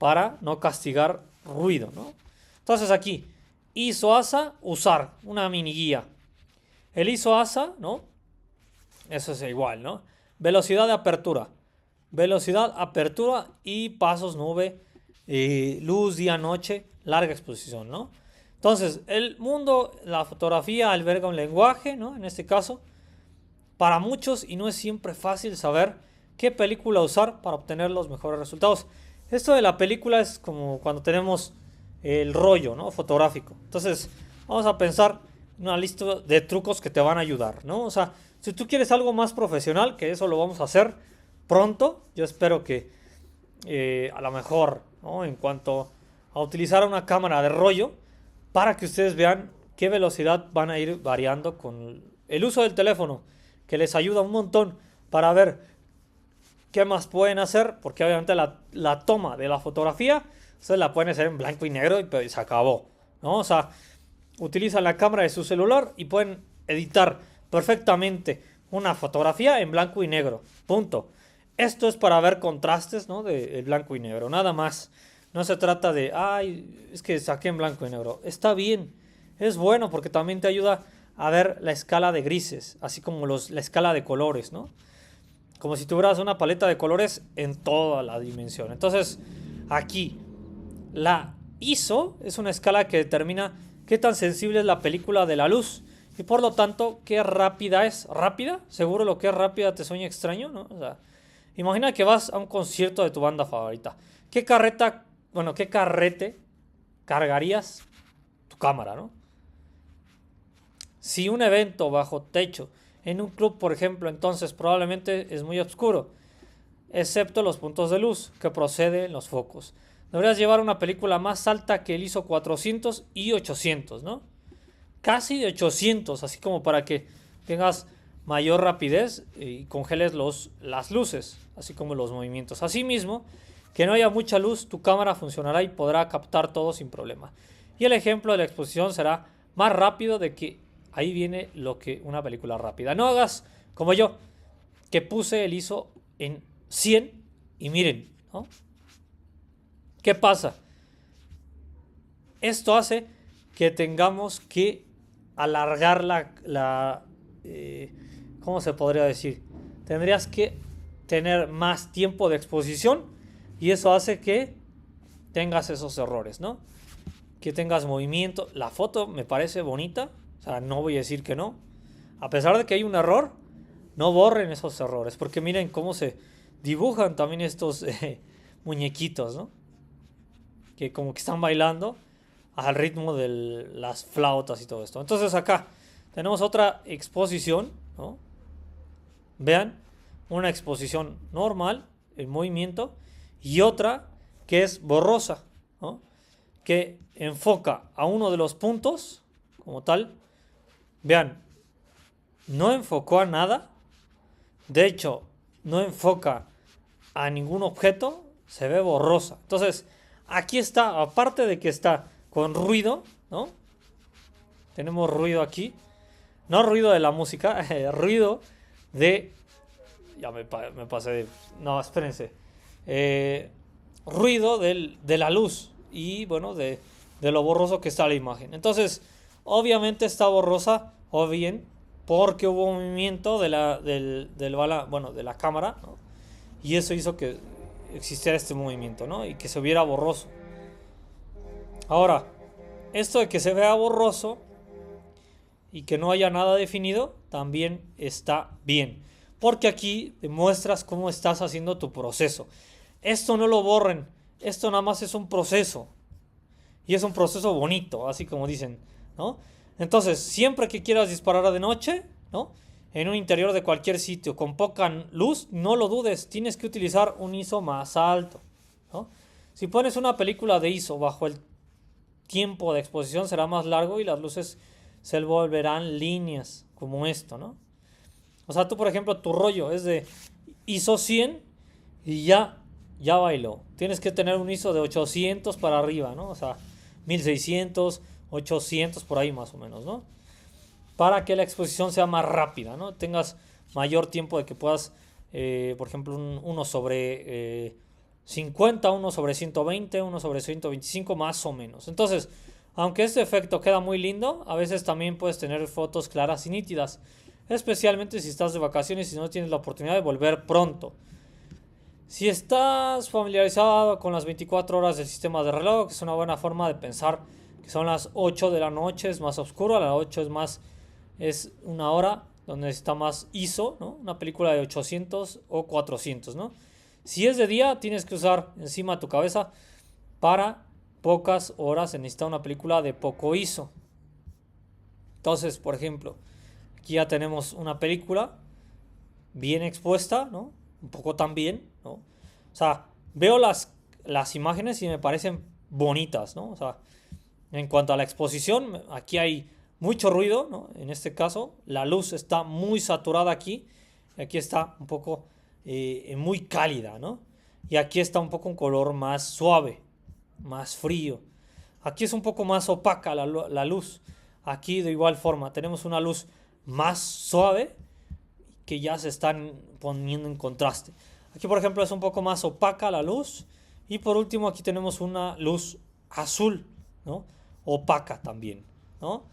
para no castigar ruido, ¿no? Entonces aquí, ISO ASA, usar, una mini guía. El ISO ASA, ¿no? Eso es igual, ¿no? Velocidad de apertura. Velocidad, apertura y pasos, nube, luz, día, noche, larga exposición, ¿no? Entonces, el mundo, la fotografía alberga un lenguaje, ¿no? En este caso, para muchos, y no es siempre fácil saber qué película usar para obtener los mejores resultados. Esto de la película es como cuando tenemos el rollo, ¿no? Fotográfico. Entonces, vamos a pensar una lista de trucos que te van a ayudar, ¿no? O sea, si tú quieres algo más profesional, que eso lo vamos a hacer pronto, yo espero que a lo mejor, ¿no? En cuanto a utilizar una cámara de rollo, para que ustedes vean qué velocidad van a ir variando con el uso del teléfono, que les ayuda un montón para ver qué más pueden hacer, porque obviamente la toma de la fotografía, ustedes la pueden hacer en blanco y negro y pues, se acabó, ¿no? O sea, utilizan la cámara de su celular y pueden editar perfectamente una fotografía en blanco y negro, punto. Esto es para ver contrastes, ¿no? De blanco y negro, nada más. No se trata de, ay, es que saqué en blanco y negro. Está bien, es bueno porque también te ayuda a ver la escala de grises, así como la escala de colores, ¿no? Como si tuvieras una paleta de colores en toda la dimensión. Entonces, aquí, la ISO es una escala que determina qué tan sensible es la película de la luz y por lo tanto qué rápida es. ¿Rápida? Seguro lo que es rápida te suena extraño, ¿no? O sea, imagina que vas a un concierto de tu banda favorita. ¿Qué carrete cargarías tu cámara, ¿no? Si un evento bajo techo en un club, por ejemplo, entonces probablemente es muy oscuro, excepto los puntos de luz que proceden los focos. Deberías llevar una película más alta que el ISO 400 y 800, ¿no? Casi de 800, así como para que tengas mayor rapidez y congeles las luces, así como los movimientos. Asimismo, que no haya mucha luz, tu cámara funcionará y podrá captar todo sin problema. Y el ejemplo de la exposición será más rápido de que ahí viene lo que una película rápida. No hagas como yo, que puse el ISO en 100 y miren, ¿no? ¿Qué pasa? Esto hace que tengamos que alargar ¿cómo se podría decir? Tendrías que tener más tiempo de exposición y eso hace que tengas esos errores, ¿no? Que tengas movimiento. La foto me parece bonita, o sea, no voy a decir que no. A pesar de que hay un error, no borren esos errores, porque miren cómo se dibujan también estos muñequitos, ¿no? Que como que están bailando al ritmo de las flautas y todo esto. Entonces acá tenemos otra exposición, ¿no? Vean, una exposición normal, en movimiento, y otra que es borrosa, ¿no? Que enfoca a uno de los puntos, como tal. Vean, no enfocó a nada. De hecho, no enfoca a ningún objeto. Se ve borrosa. Entonces, aquí está, aparte de que está con ruido, ¿no? Tenemos ruido aquí. No ruido de la música, ruido de... Ya me pasé de... No, espérense. Ruido de la luz y, bueno, de lo borroso que está la imagen. Entonces, obviamente está borrosa, o bien porque hubo movimiento de la cámara, ¿no? Y eso hizo que existiera este movimiento, ¿no? Y que se viera borroso. Ahora, esto de que se vea borroso y que no haya nada definido, también está bien. Porque aquí demuestras cómo estás haciendo tu proceso. Esto no lo borren. Esto nada más es un proceso. Y es un proceso bonito, así como dicen, ¿no? Entonces, siempre que quieras disparar de noche, ¿no? En un interior de cualquier sitio con poca luz, no lo dudes, tienes que utilizar un ISO más alto, ¿no? Si pones una película de ISO bajo el tiempo de exposición será más largo y las luces se volverán líneas, como esto, ¿no? O sea, tú, por ejemplo, tu rollo es de ISO 100 y ya bailó. Tienes que tener un ISO de 800 para arriba, ¿no? O sea, 1600, 800 por ahí más o menos, ¿no? Para que la exposición sea más rápida, ¿no? Tengas mayor tiempo de que puedas, por ejemplo, uno sobre 50, 1/120, 1/125 más o menos. Entonces, aunque este efecto queda muy lindo, a veces también puedes tener fotos claras y nítidas, especialmente si estás de vacaciones y no tienes la oportunidad de volver pronto. Si estás familiarizado con las 24 horas del sistema de reloj, es una buena forma de pensar que son las 8 de la noche, es más oscuro, a las 8 es una hora donde está más ISO, ¿no? Una película de 800 o 400, ¿no? Si es de día, tienes que usar encima de tu cabeza para pocas horas se necesita una película de poco ISO. Entonces, por ejemplo, aquí ya tenemos una película bien expuesta, ¿no? Un poco también, ¿no? O sea, veo las imágenes y me parecen bonitas, ¿no? O sea, en cuanto a la exposición, aquí hay mucho ruido, ¿no? En este caso, la luz está muy saturada aquí. Aquí está un poco muy cálida, ¿no? Y aquí está un poco un color más suave, más frío. Aquí es un poco más opaca la luz. Aquí de igual forma tenemos una luz más suave que ya se están poniendo en contraste. Aquí por ejemplo es un poco más opaca la luz. Y por último aquí tenemos una luz azul, ¿no? Opaca también, ¿no?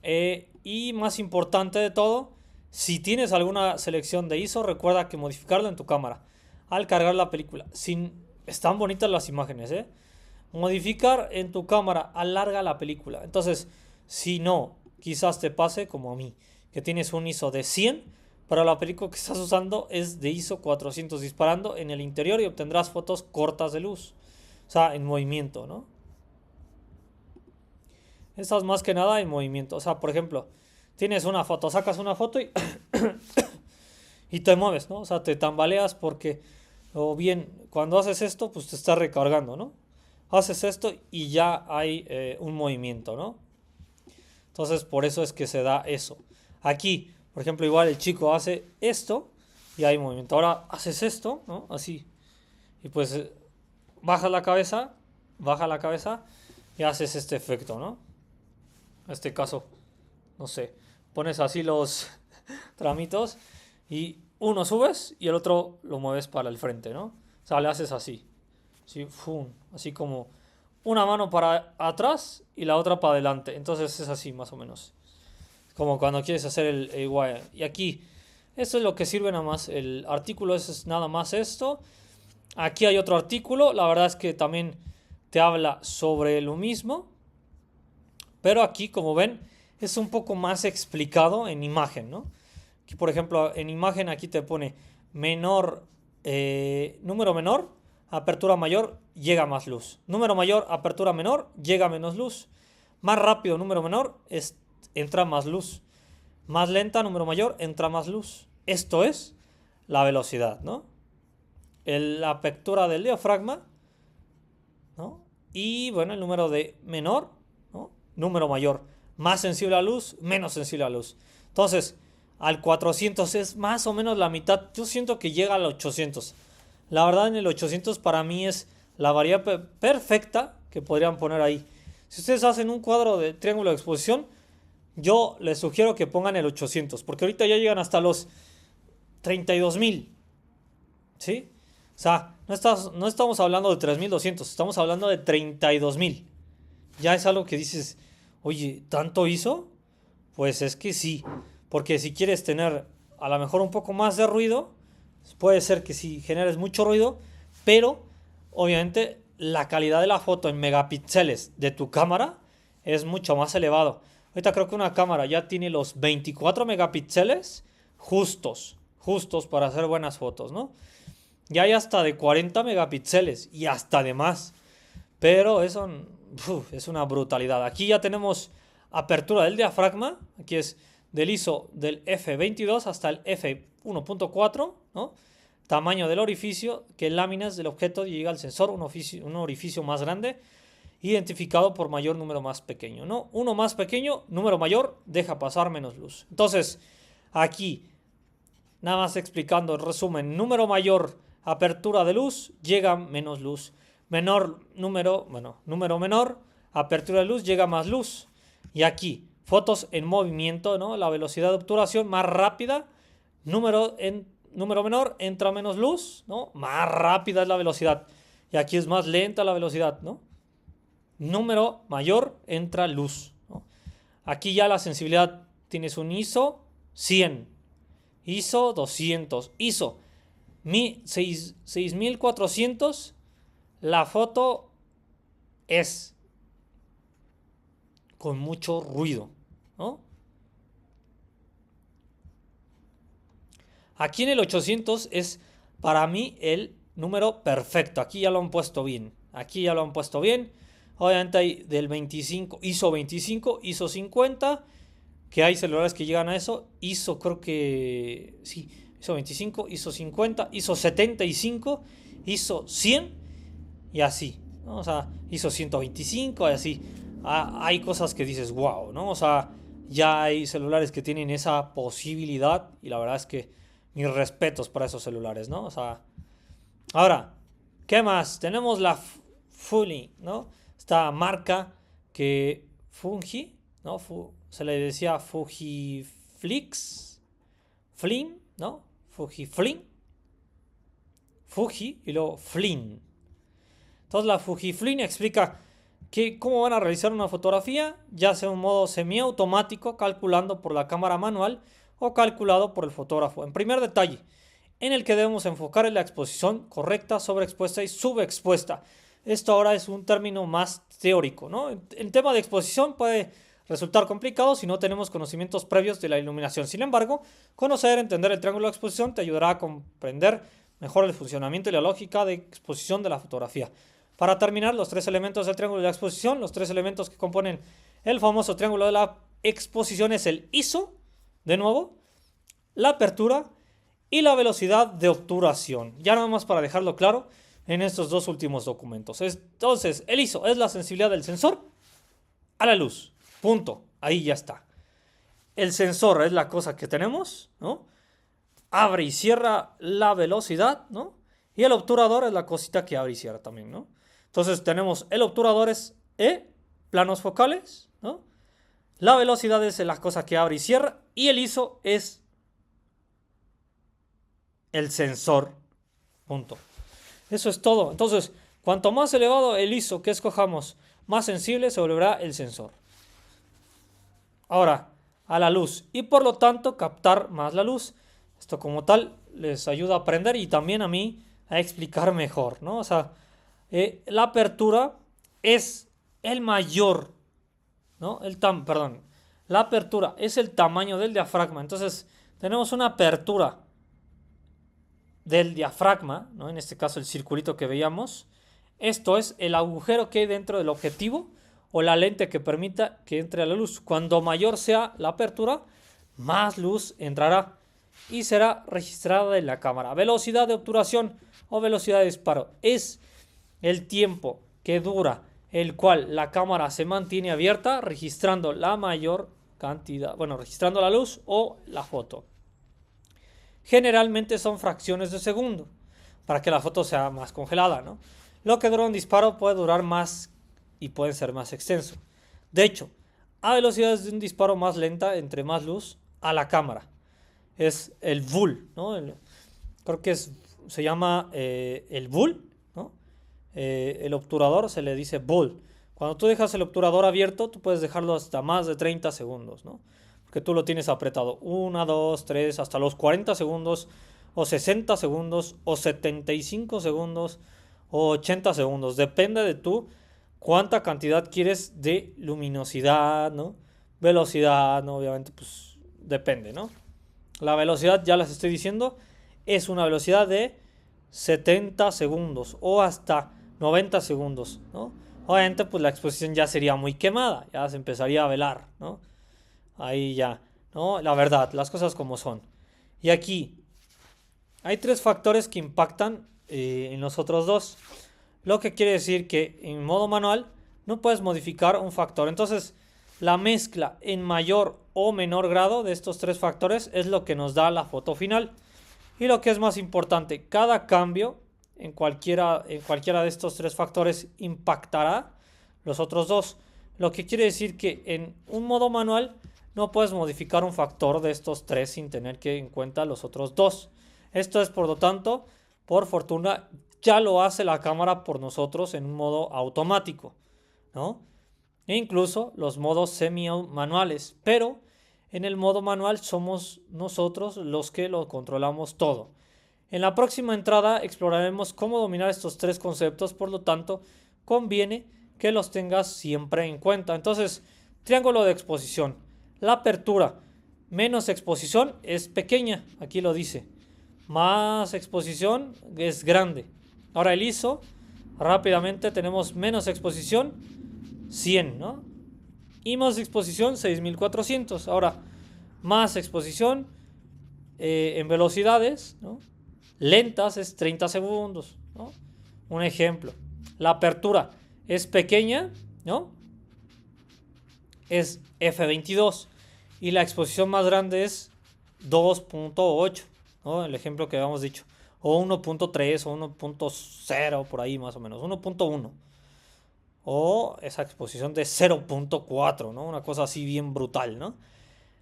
Y más importante de todo, si tienes alguna selección de ISO, recuerda que modificarla en tu cámara al cargar la película. Están bonitas las imágenes, ¿eh? Modificar en tu cámara alarga la película. Entonces, si no, quizás te pase como a mí, que tienes un ISO de 100, pero la película que estás usando es de ISO 400 disparando en el interior y obtendrás fotos cortas de luz. O sea, en movimiento, ¿no? Estás más que nada en movimiento. O sea, por ejemplo, tienes una foto, sacas una foto y te mueves, ¿no? O sea, te tambaleas porque, o bien, cuando haces esto, pues te estás recargando, ¿no? Haces esto y ya hay un movimiento, ¿no? Entonces, por eso es que se da eso. Aquí, por ejemplo, igual el chico hace esto y hay movimiento. Ahora haces esto, ¿no? Así. Y pues baja la cabeza y haces este efecto, ¿no? En este caso, no sé, pones así los tramitos y uno subes y el otro lo mueves para el frente, ¿no? O sea, le haces así, ¿sí? ¡Fum! Así como una mano para atrás y la otra para adelante. Entonces es así más o menos. Como cuando quieres hacer el wire. Y aquí, esto es lo que sirve nada más. El artículo es nada más esto. Aquí hay otro artículo. La verdad es que también te habla sobre lo mismo. Pero aquí, como ven, es un poco más explicado en imagen, ¿no? Aquí, por ejemplo, en imagen aquí te pone menor, número menor, apertura mayor, llega más luz. Número mayor, apertura menor, llega menos luz. Más rápido, número menor, entra más luz. Más lenta, número mayor, entra más luz. Esto es la velocidad, ¿no? La apertura del diafragma, ¿no? Y bueno, el número de menor, ¿no? Número mayor. Más sensible a luz, menos sensible a luz. Entonces, al 400 es más o menos la mitad. Yo siento que llega al 800. La verdad, en el 800 para mí es la variable perfecta que podrían poner ahí. Si ustedes hacen un cuadro de triángulo de exposición, yo les sugiero que pongan el 800, porque ahorita ya llegan hasta los 32.000. ¿Sí? O sea, no estamos hablando de 3.200, estamos hablando de 32.000. Ya es algo que dices, oye, ¿tanto hizo? Pues es que sí, porque si quieres tener a lo mejor un poco más de ruido, puede ser que sí generes mucho ruido, pero obviamente la calidad de la foto en megapíxeles de tu cámara es mucho más elevado. Ahorita creo que una cámara ya tiene los 24 megapíxeles justos para hacer buenas fotos, ¿no? Ya hay hasta de 40 megapíxeles y hasta de más. Pero eso es una brutalidad. Aquí ya tenemos apertura del diafragma. Aquí es del ISO del F22 hasta el F1.4, ¿no? Tamaño del orificio, que láminas del objeto llega al sensor, un orificio más grande, identificado por mayor número más pequeño, ¿no? Uno más pequeño, número mayor, deja pasar menos luz. Entonces, aquí, nada más explicando, en resumen, número mayor, apertura de luz, llega menos luz. Número menor, apertura de luz, llega más luz. Y aquí, fotos en movimiento, ¿no? La velocidad de obturación más rápida, número en número menor entra menos luz, ¿no? Más rápida es la velocidad. Y aquí es más lenta la velocidad, ¿no? Número mayor entra luz, ¿no? Aquí ya la sensibilidad tienes un ISO 100, ISO 200, ISO 6400. La foto es con mucho ruido, ¿no? Aquí en el 800 es para mí el número perfecto. Aquí ya lo han puesto bien. Aquí ya lo han puesto bien. Obviamente hay del 25, ISO 25, ISO 50, que hay celulares que llegan a eso. ISO creo que sí, ISO 25, ISO 50, ISO 75, ISO 100 y así, ¿no? O sea, ISO 125 y así. Hay cosas que dices, wow, ¿no? O sea, ya hay celulares que tienen esa posibilidad y la verdad es que mis respetos para esos celulares, ¿no? O sea, ahora, ¿qué más? Tenemos la Fuji, ¿no? Esta marca que Fuji, ¿no? Se le decía Fujiflix, Flin, ¿no? Fujiflin, Fuji y luego Flin. Entonces la Fujiflin explica cómo van a realizar una fotografía, ya sea un modo semiautomático, calculando por la cámara manual o calculado por el fotógrafo. En primer detalle, en el que debemos enfocar en la exposición correcta, sobreexpuesta y subexpuesta. Esto ahora es un término más teórico, ¿no? El tema de exposición puede resultar complicado si no tenemos conocimientos previos de la iluminación. Sin embargo, conocer, entender el triángulo de exposición te ayudará a comprender mejor el funcionamiento y la lógica de exposición de la fotografía. Para terminar, los tres elementos del triángulo de la exposición, los tres elementos que componen el famoso triángulo de la exposición es el ISO, de nuevo, la apertura y la velocidad de obturación. Ya nada más para dejarlo claro en estos dos últimos documentos. Entonces, el ISO es la sensibilidad del sensor a la luz. Punto. Ahí ya está. El sensor es la cosa que tenemos, ¿no? Abre y cierra la velocidad, ¿no? Y el obturador es la cosita que abre y cierra también, ¿no? Entonces tenemos el obturador es planos focales, ¿no? La velocidad es la cosa que abre y cierra. Y el ISO es el sensor. Punto. Eso es todo. Entonces, cuanto más elevado el ISO que escojamos, más sensible se volverá el sensor. Ahora, a la luz. Y por lo tanto, captar más la luz. Esto como tal les ayuda a aprender y también a mí a explicar mejor, ¿no? O sea, la apertura es el mayor, ¿no? Perdón. La apertura es el tamaño del diafragma. Entonces, tenemos una apertura del diafragma, ¿no? En este caso el circulito que veíamos. Esto es el agujero que hay dentro del objetivo o la lente que permita que entre la luz. Cuando mayor sea la apertura, más luz entrará y será registrada en la cámara. Velocidad de obturación o velocidad de disparo es el tiempo que dura el cual la cámara se mantiene abierta registrando la mayor cantidad, bueno, registrando la luz o la foto. Generalmente son fracciones de segundo para que la foto sea más congelada, ¿no? Lo que dura un disparo puede durar más y puede ser más extenso. De hecho, a velocidades de un disparo más lenta, entre más luz a la cámara. Es el VUL, ¿no? Creo que se llama el VUL, ¿no? El obturador se le dice VUL. Cuando tú dejas el obturador abierto, tú puedes dejarlo hasta más de 30 segundos, ¿no? Porque tú lo tienes apretado 1, 2, 3, hasta los 40 segundos, o 60 segundos, o 75 segundos, o 80 segundos. Depende de tú cuánta cantidad quieres de luminosidad, ¿no? Velocidad, ¿no? Obviamente, pues depende, ¿no? La velocidad, ya les estoy diciendo, es una velocidad de 70 segundos o hasta 90 segundos, ¿no? Obviamente, pues la exposición ya sería muy quemada, ya se empezaría a velar, ¿no? Ahí ya, ¿no? La verdad, las cosas como son. Y aquí hay tres factores que impactan en los otros dos. Lo que quiere decir que en modo manual no puedes modificar un factor. Entonces, la mezcla en mayor o menor grado de estos tres factores es lo que nos da la foto final. Y lo que es más importante, cada cambio en cualquiera de estos tres factores impactará los otros dos. Lo que quiere decir que en un modo manual no puedes modificar un factor de estos tres sin tener que en cuenta los otros dos. Esto es, por lo tanto, por fortuna, ya lo hace la cámara por nosotros en un modo automático, ¿no? E incluso los modos semi-manuales, pero en el modo manual somos nosotros los que lo controlamos todo. En la próxima entrada exploraremos cómo dominar estos tres conceptos, por lo tanto, conviene que los tengas siempre en cuenta. Entonces, triángulo de exposición. La apertura menos exposición es pequeña, aquí lo dice. Más exposición es grande. Ahora el ISO, rápidamente tenemos menos exposición, 100, ¿no? Y más exposición, 6400. Ahora, más exposición en velocidades, ¿no? Lentas es 30 segundos, ¿no? Un ejemplo. La apertura es pequeña, ¿no? Es F22. Y la exposición más grande es 2.8, ¿no? El ejemplo que habíamos dicho. O 1.3 o 1.0, por ahí más o menos. 1.1. O esa exposición de 0.4, ¿no? Una cosa así bien brutal, ¿no?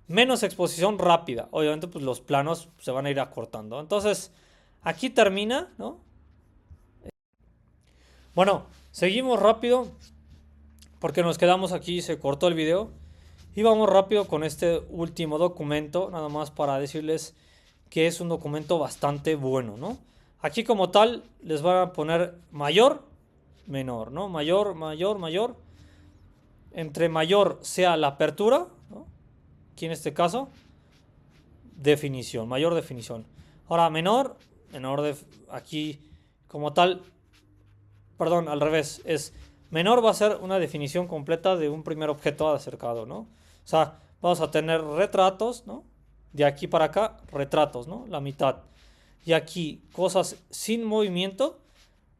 Menos exposición rápida. Obviamente, pues los planos se van a ir acortando. Entonces, aquí termina, ¿no? Bueno, seguimos rápido porque nos quedamos aquí, se cortó el video. Y vamos rápido con este último documento, nada más para decirles que es un documento bastante bueno, ¿no? Aquí como tal les van a poner mayor, menor, ¿no? Mayor, mayor, mayor. Entre mayor sea la apertura, ¿no? Aquí en este caso, definición, mayor definición. Ahora menor, aquí como tal, perdón, al revés, es menor va a ser una definición completa de un primer objeto acercado, ¿no? O sea, vamos a tener retratos, ¿no? De aquí para acá, retratos, ¿no? La mitad. Y aquí, cosas sin movimiento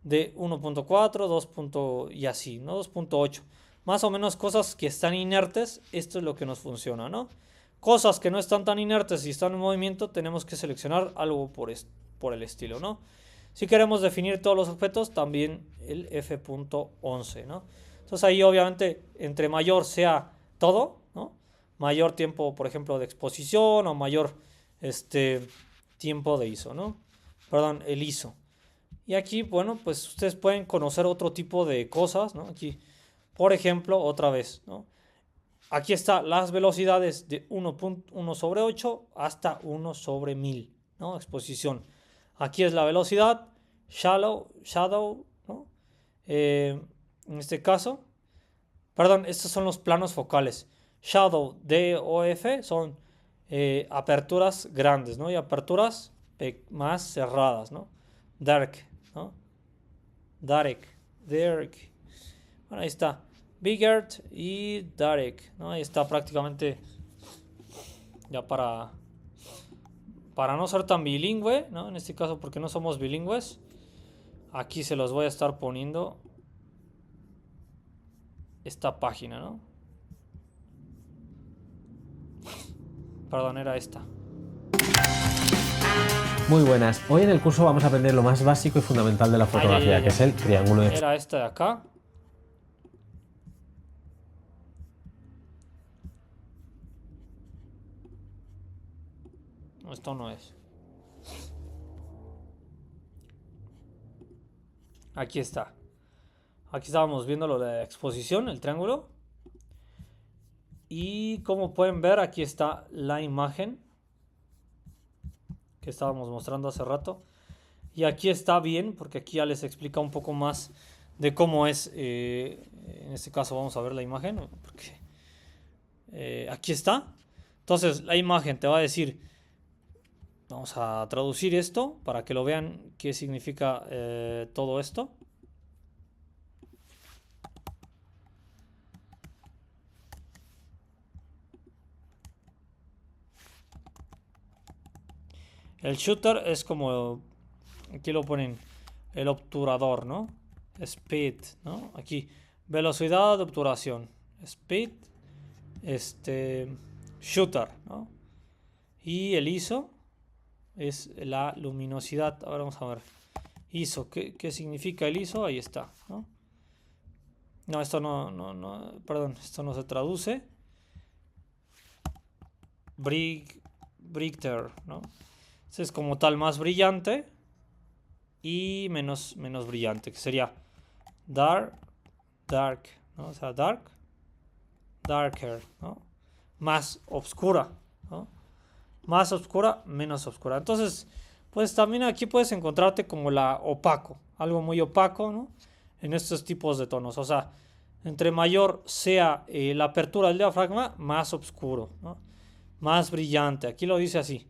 de 1.4, 2. Y así, ¿no? 2.8. Más o menos cosas que están inertes, esto es lo que nos funciona, ¿no? Cosas que no están tan inertes y están en movimiento, tenemos que seleccionar algo por el estilo, ¿no? Si queremos definir todos los objetos, también el F.11, ¿no? Entonces ahí obviamente entre mayor sea todo, ¿no? Mayor tiempo, por ejemplo, de exposición o mayor tiempo de ISO, ¿no? Perdón, el ISO. Y aquí, bueno, pues ustedes pueden conocer otro tipo de cosas, ¿no? Aquí, por ejemplo, otra vez, ¿no? Aquí están las velocidades de 1.1 sobre 8 hasta 1 sobre 1000, ¿no? Exposición. Aquí es la velocidad, shadow, ¿no? En este caso, perdón, estos son los planos focales. Shadow, DOF son aperturas grandes, ¿no? Y aperturas más cerradas, ¿no? Dark, ¿no? Dark. Bueno, ahí está. Bigger y Dark, ¿no? Ahí está prácticamente ya para no ser tan bilingüe, ¿no? En este caso porque no somos bilingües. Aquí se los voy a estar poniendo esta página, ¿no? Perdón, era esta. Muy buenas. Hoy en el curso vamos a aprender lo más básico y fundamental de la fotografía, que es el triángulo de exposición. Era esta de acá. No, esto no es. Aquí está. Aquí estábamos viendo lo de la exposición, el triángulo. Y como pueden ver, aquí está la imagen que estábamos mostrando hace rato. Y aquí está bien, porque aquí ya les explica un poco más de cómo es. En este caso vamos a ver la imagen. Porque, aquí está. Entonces la imagen te va a decir, vamos a traducir esto para que lo vean qué significa todo esto. El shooter es como, aquí lo ponen, el obturador, ¿no? Speed, ¿no? Aquí, velocidad de obturación. Speed, shooter, ¿no? Y el ISO es la luminosidad. Ahora vamos a ver. ISO, ¿qué significa el ISO? Ahí está, ¿no? No, esto no, perdón, esto no se traduce. Brighter, ¿no? Este es como tal más brillante y menos brillante, que sería dark, ¿no? O sea, darker, ¿no? Más oscura, ¿no? Más oscura, menos oscura. Entonces, pues también aquí puedes encontrarte como la opaco, algo muy opaco, ¿no? En estos tipos de tonos. O sea, entre mayor sea la apertura del diafragma, más oscuro, ¿no? Más brillante. Aquí lo dice así.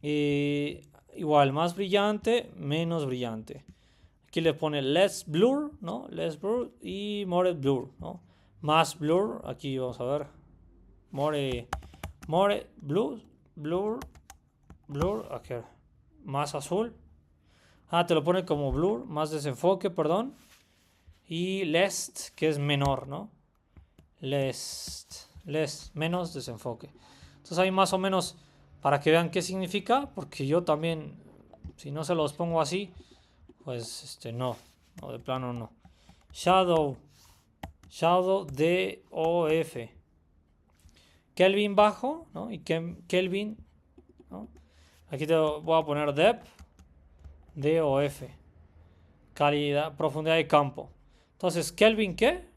Igual, más brillante, menos brillante. Aquí le pone less blur, ¿no? Less blur y more blur, ¿no? Más blur. Aquí vamos a ver. More blur. Aquí. Más azul. Te lo pone como blur, más desenfoque, perdón. Y less, que es menor, ¿no? Less, menos desenfoque. Entonces ahí más o menos para que vean qué significa, porque yo también, si no se los pongo así, pues no, de plano no. Shadow, DOF. Kelvin bajo, ¿no? Y Kelvin, ¿no? Aquí te voy a poner depth, DOF. Calidad, profundidad de campo. Entonces, Kelvin, ¿qué?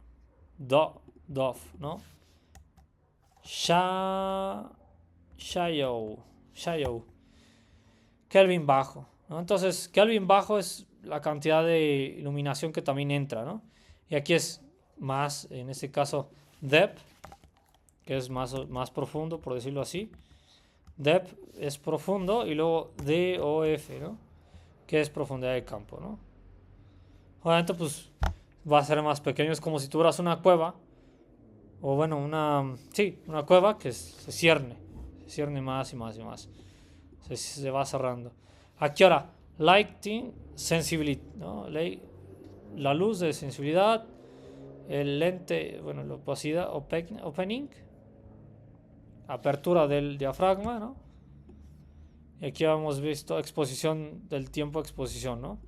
DOF, ¿no? Shallow. Kelvin bajo, ¿no? Entonces, Kelvin bajo es la cantidad de iluminación que también entra, ¿no? Y aquí es más, en este caso, depth, que es más profundo, por decirlo así. Depth es profundo y luego DOF, ¿no? Que es profundidad de campo, ¿no? Obviamente, pues va a ser más pequeño. Es como si tuvieras una cueva. O bueno, una cueva que se cierne. Se cierne más y más y más. Se va cerrando. Aquí ahora, lighting, sensibility, ¿no? La luz de sensibilidad. El lente, bueno, la opacidad, opening. Apertura del diafragma, ¿no? Y aquí hemos visto exposición del tiempo de exposición, ¿no?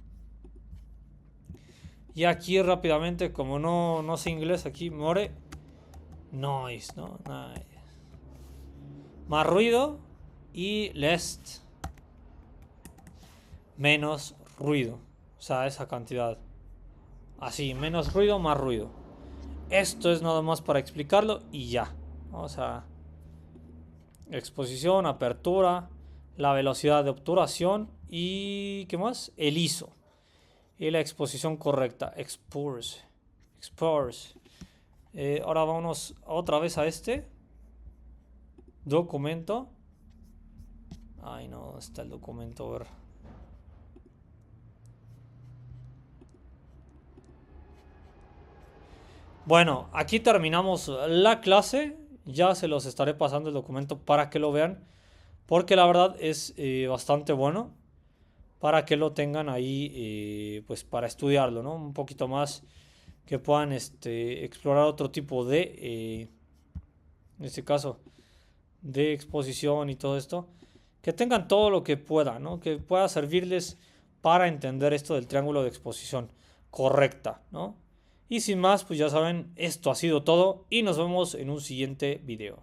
Y aquí rápidamente, como no sé inglés, aquí more noise, ¿no? Más ruido y less, menos ruido. O sea, esa cantidad. Así, menos ruido, más ruido. Esto es nada más para explicarlo y ya. O sea, exposición, apertura, la velocidad de obturación y ¿qué más? El ISO. Y la exposición correcta. Expose. Ahora vámonos otra vez a este documento. Ay, no, ¿dónde está el documento? A ver. Bueno, aquí terminamos la clase. Ya se los estaré pasando el documento para que lo vean. Porque la verdad es bastante bueno. Para que lo tengan ahí, pues para estudiarlo, ¿no? Un poquito más. Que puedan explorar otro tipo de, en este caso, de exposición y todo esto. Que tengan todo lo que puedan, ¿no? Que pueda servirles para entender esto del triángulo de exposición correcta, ¿no? Y sin más, pues ya saben, esto ha sido todo y nos vemos en un siguiente video.